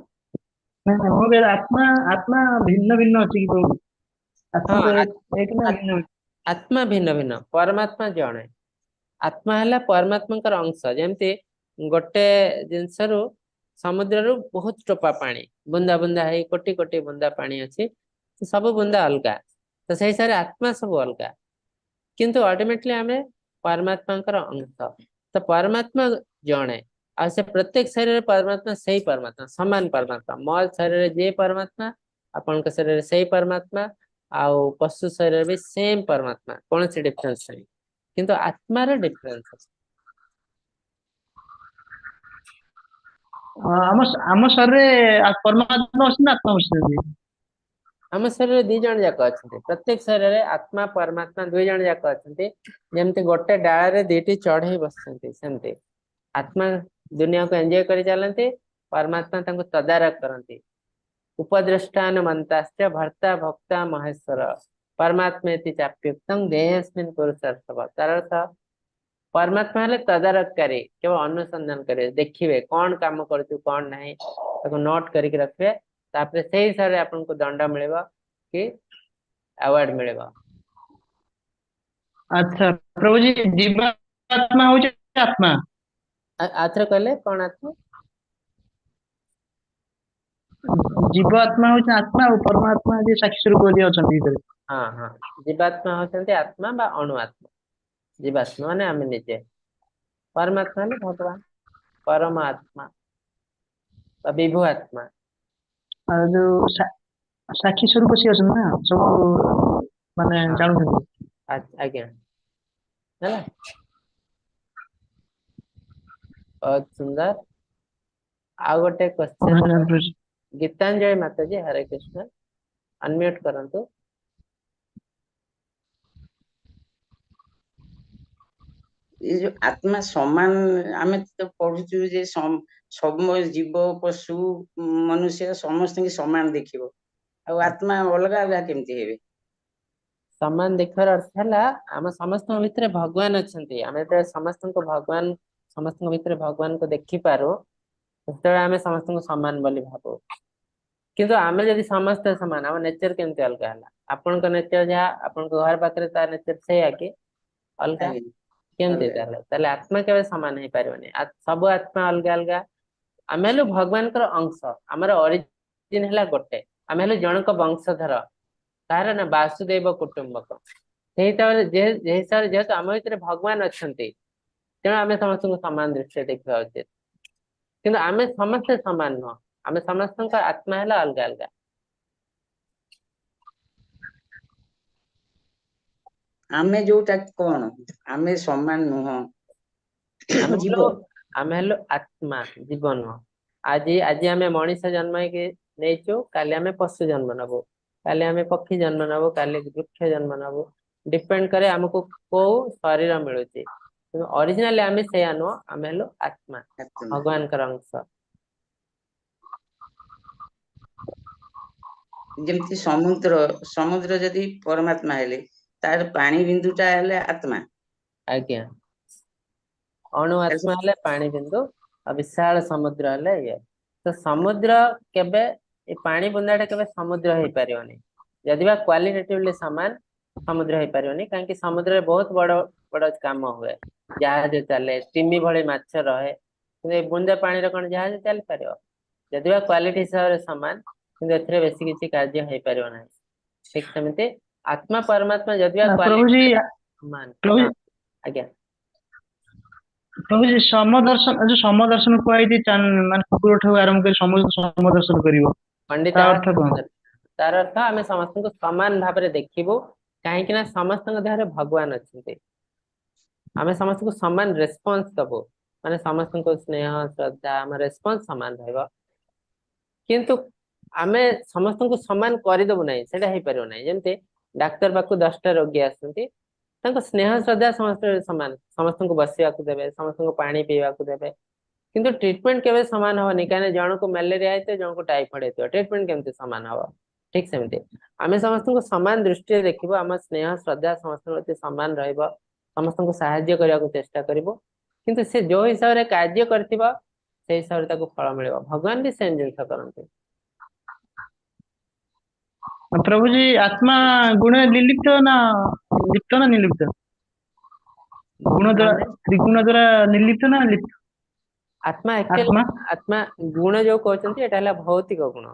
ନାଇଁ ନାଇଁ ମୁଁ କହିଲି आत्मा आत्मा ଭିନ୍ନ ଭିନ୍ନ ଅଛି କି ପ୍ରଭୁ आत्मा हाँ ତ ଏକ ନା ଭିନ୍ନ आत्मा भिन्न भिन्न परमात्मा जणे आत्मा है परमात्मा अंश जमती गोटे जिनस समुद्र रु बहुत टोपा पानी बुंदा बुंदा है कोटी कोटी बुंदा पानी अच्छी तो सब बुंदा अलगा तो सही सारे आत्मा सब अलगा किंतु अल्टीमेटली आम परमात्मा अंश तो परमात्मा जणे आ से प्रत्येक शरीर परमात्मा सही परमात्मा समान परमात्मा मो शरीर जे परमात्मा आपण शरीर सही परमात्मा आउ पशु शरीर भी सेम परमात्मा कौन सी डिफरेंस नहीं किंतु आत्मार डिफरेंस अछि ଆମ ଆମ ଶରୀରରେ परमात्मा ଅଛି ନା आत्मा ଅଛି आम शरीर दी जन जाक अच्छा प्रत्येक शरीर में आत्मा परमात्मा दुई जन जाक अच्छा जमती गोटे डाल रे दीटी चढ़ई बसती सेमती आत्मा दुनिया को एंजॉय कर चलती परमात्मा तांको तदारक करती उपद्रष्टान मंताश्च भर्ता भक्ता महेश्वर परमात्मा चाप्युक्तम देहस्मिन् पुरुषार्थव तार अर्थ परमात्मा हेले तदारककारी केवल अनुसंधान करे देखिए कौन काम करछु कौन नहीं ताको नोट करके रखिए तापर से हिसाब से आपन को दंड मिलेबा कि अवार्ड मिलेबा अच्छा प्रभु जी जीवात्मा हो आत्मा आथर कहले कौन आत्मा जीवात्मा हो आत्मा और परमात्मा जे साक्षी रूप जे अछंती भीतर हाँ हाँ जीवात्मा होचंती आत्मा बा अणु आत्मा जीवात्मा माने आमे निजे परमात्मा ने भगवान परमात्मा बा विभु आत्मा ଯୋଉ ସାକ୍ଷୀ ସ୍ୱରୂପ ସିଏ ଅଛନ୍ତି ନା ସବୁ ମାନେ ହଁ ଜାଣୁଛନ୍ତି। ଆଜ୍ଞା ହେଲା, ବହୁତ ସୁନ୍ଦର। ଆଉ ଗୋଟେ କ୍ୱେଶ୍ଚନ, ଧନ୍ୟବାଦ ପ୍ରଭୁଜୀ। ଗୀତାଞ୍ଜଳି ମାତାଜୀ, ହରେ କୃଷ୍ଣ, ଅନମ୍ୟୁଟ କରନ୍ତୁ। ये जो आत्मा समान आमे तो पढ़ुचु जे सब जीव पशु मनुष्य समस्त की समान देखिबो आ आत्मा अलग अलग केमती हेबे? समान देखर अर्थ है आम समस्त भितर भगवान अच्छा, आम जो समस्त भगवान समस्त भितर भगवान को देखि पारो तो आम समस्त समान बोली भाबो। किंतु आम जदि समस्त समान, आम नेचर केमती अलग है? आपण नेचर जहाँ आपण घर पाखे तार नेचर से कि अलग आगे केमती? अलग ताले आत्मा केवे समान हो पारबनी। सब आत्मा अलग अलग। आम हेलु भगवान अंश, आमर ओरिजिन है गोटे, आम हेलु जनक वंशधर, तार ना वासुदेव कुटुंबक। से हिसाब से जेहेतु आम भीतर भगवान अच्छा, तेणु आम समस्त समान दृष्टि देखा उचित। किंतु आम समस्ते समान नुह, आम समस्त आत्मा है अलग अलग। आमे जोटा कौन आमे समान नुह आम जीव हेलु आत्मा, जीवन। आज आज आम मनीष जन्म नहीं, काली आम पशु जन्म नबु, काली आम पक्षी जन्म नबु, काली वृक्ष जन्म नबु। डिपेंड करे आमको को शरीर मिलुची, ओरिजिनली आम से नुह, आम हेलु आत्मा, आत्मा भगवान अंश। जेमती समुद्र समुद्र जदि परमात्मा हेले तार पानी बिंदुटा हेले आत्मा। आज्ञा अणु आत्मा हेले पानी बिंदु, और विशाल समुद्र हेले ये। तो समुद्र केबे पानी बुंदाटा केबे समुद्र हो पारिबनी, यदि बा क्वालिटेटिवली समान समुद्र हो पारिबनी। काहे समुद्र में बहुत बड़ बड़ काम हुए, जहाज चले, टिमी भली माछ रहे, कि बुंदे पानी कौन जहाज चल पार? यदि बा क्वालिटी हिसाब से सामान, कि बेसी किसी कार्य हो पार ना। ठीक सेमती आत्मा परमात्मा यदि बा प्रभुजी क्वालिटी समान। प्रभु हाँ आज्ञा प्रभुजी समदर्शन जो समदर्शन कुआई ମାନେ କୁକୁର ଠାରୁ ଆରମ୍ଭ କରି ସମସ୍ତ ସମଦର୍ଶନ କରିବ, पंडित ତା ଅର୍ଥ କଣ? तार अर्थ आम समस्त समान भाव में देखू, कहीं समस्त देह भगवान अच्छा, आम समस्त को समान रेस्पॉन्स दबु, माने समस्त को स्नेह श्रद्धा आम रेस्पॉन्स समान रहिबो। किंतु आमे समस्त को समान करदेबु ना, सेटा हो पारिबो ना। जेमती डाक्तर पाखु 10टा रोगी आसुंती, स्नेह श्रद्धा समस्त समान, समस्त को बसवा देवे, समस्त को पानी पीवा देवे, किंतु ट्रीटमेंट केवे समान होनी। कहीं जन को मलेरिया है, जन को टाइफॉइड है, ट्रीटमेंट केमती समान हम? ठीक सेमती आम समस्त को समान दृष्टि देखिबो, आम स्नेह श्रद्धा समस्त प्रति समान रहिबो, समस्त को साहाय्य करने को चेष्टा करिबो। किंतु से जो हिसाब रे कार्य करथिबो से हिसाब रे ताको फल मिलिबो। भगवान भी सेम जिनिस करंती। प्रभुजी आत्मा गुण निर्लिप्त ना लिप्त ना निर्लिप्त? गुण द्वारा माने त्रिगुण द्वारा निर्लिप्त ना लिप्त? आत्मा एक्चुअली आत्मा आत्मा गुण जो कहते हैं भौतिक गुण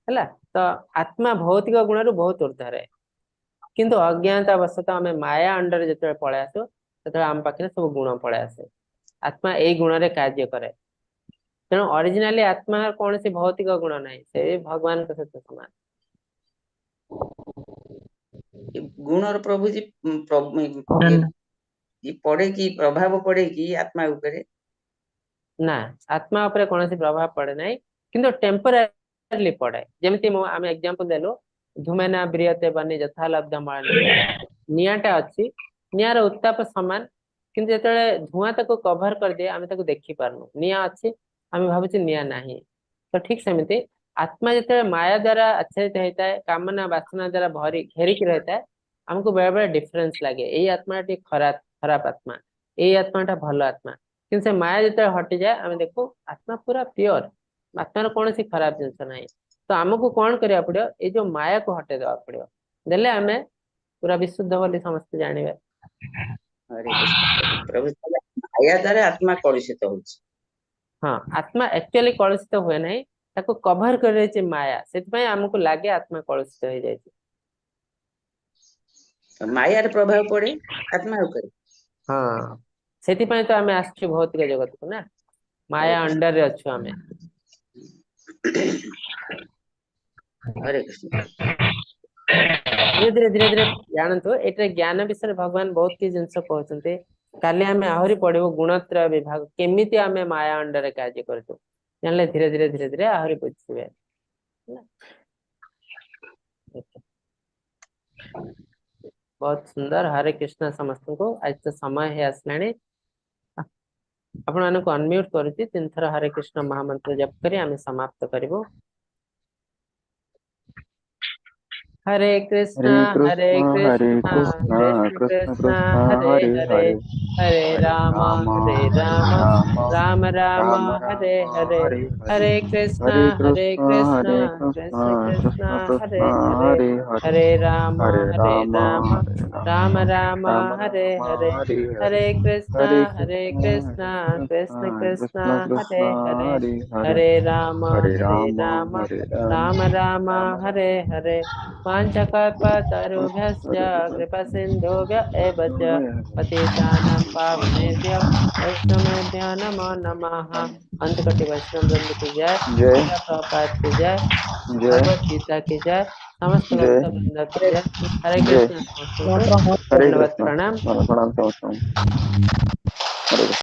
है। तो आत्मा भौतिक गुण रु बहुत ऊर्ध्वर है, किंतु अज्ञानता वशतः आम माया अंडर जो पलि आसु से आम पाखे सब गुण पलि आसे। आत्मा यही गुण रे कार्य करे, तेणु ओरिजिनली आत्मा कौन सी भौतिक गुण नहीं, से भगवान के सहित समान। गुणर प्रभु जी धन्य- ये पड़े कि प्रभाव पड़े कि आत्मा ऊपर? ना आत्मा उपरे कौन सी प्रभाव पड़े नहीं, किंतु टेम्पररी पड़े। जमती आम एग्जांपल देलु, धूमेना ब्रियते बनी यथा लब्ध निआटा अच्छी, निआर उत्ताप समान, किंतु जेतले धुआं ताको कवर कर दिए आमे ताको देखि पारनु, निआ अच्छी आमे भाबुची निआ नाही। तो ठीक सेमती आत्मा जेतले माया द्वारा आच्छादित होता है, कामना वासना द्वारा भरी घेरिक रहता है, हमको बेले बेले डिफरेंस लगे, यही आत्मा खराब खराब आत्मा, यही आत्मा भल आत्मा। किंतु से माया जो हटि जाए आम देखो आत्मा पूरा प्योर, आत्मार कौन सी खराब जिनस ना। तो आमको कौन करा पड़ो, ये जो माया को हटे देवा पड़ो, देले आम पूरा विशुद्ध बोली समस्त जानिबे। हरे कृष्ण प्रभु माया द्वारा आत्मा कलुषित होउछि। हाँ आत्मा एक्चुअली कलुषित हुए नहीं, ताको कवर कर रही माया, से आमको लगे आत्मा कलुषित हो जाए। मायार प्रभाव पड़े आत्मा ऊपर। हाँ से तो आम आसु भौतिक जगत को ना, हरे माया कृष्ण अंडर रे अच्छु आमे। हरे कृष्ण। धीरे धीरे धीरे जानतु एटा ज्ञान विषय भगवान बहुत किसी जिनस कहते काली आम आहरी पढ़ू गुणत्रय विभाग केमिति आम माया अंडर कार्य करतु जानले धीरे धीरे धीरे धीरे आहरी बुझे। बहुत सुंदर। हरे कृष्ण समस्त को आज तो समय है आसलाणी आपण मानक अनम्यूट करूची 3 थर हरे कृष्ण महामंत्र जप करी आम समाप्त करिवो। हरे कृष्णा हरे कृष्ण कृष्णा कृष्ण कृष्ण कृष्ण कृष्ण हरे हरे हरे हरे हरे राम हरे राम राम राम राम हरे राम हरे हरे हरे हरे कृष्णा हरे कृष्ण कृष्ण कृष्ण हरे कृष्ण हरे हरे हरे हरे राम हरे राम राम राम राम हरे राम हरे हरे हरे हरे कृष्णा हरे कृष्ण कृष्ण कृष्ण कृष्ण हरे कृष्ण हरे हरे हरे हरे राम हरे राम हरे राम राम राम राम हरे हरे वाञ्छकल्पतरुभ्यश्च कृपा सिन्धुभ्य एव च पतितानां पावनेभ्यो वैष्णवेभ्यो नमो नमः। अंतकटि वैष्णव वृंद की जय, जय श्रील प्रभुपाद की जय, जय भगवत गीता की जय, समस्त जय भक्त वृंद की जय। हरे जय कृष्ण समस्त को हरे दंडवत कृष्ण प्रणाम। प्रणाम समस्त हरे कृष्ण।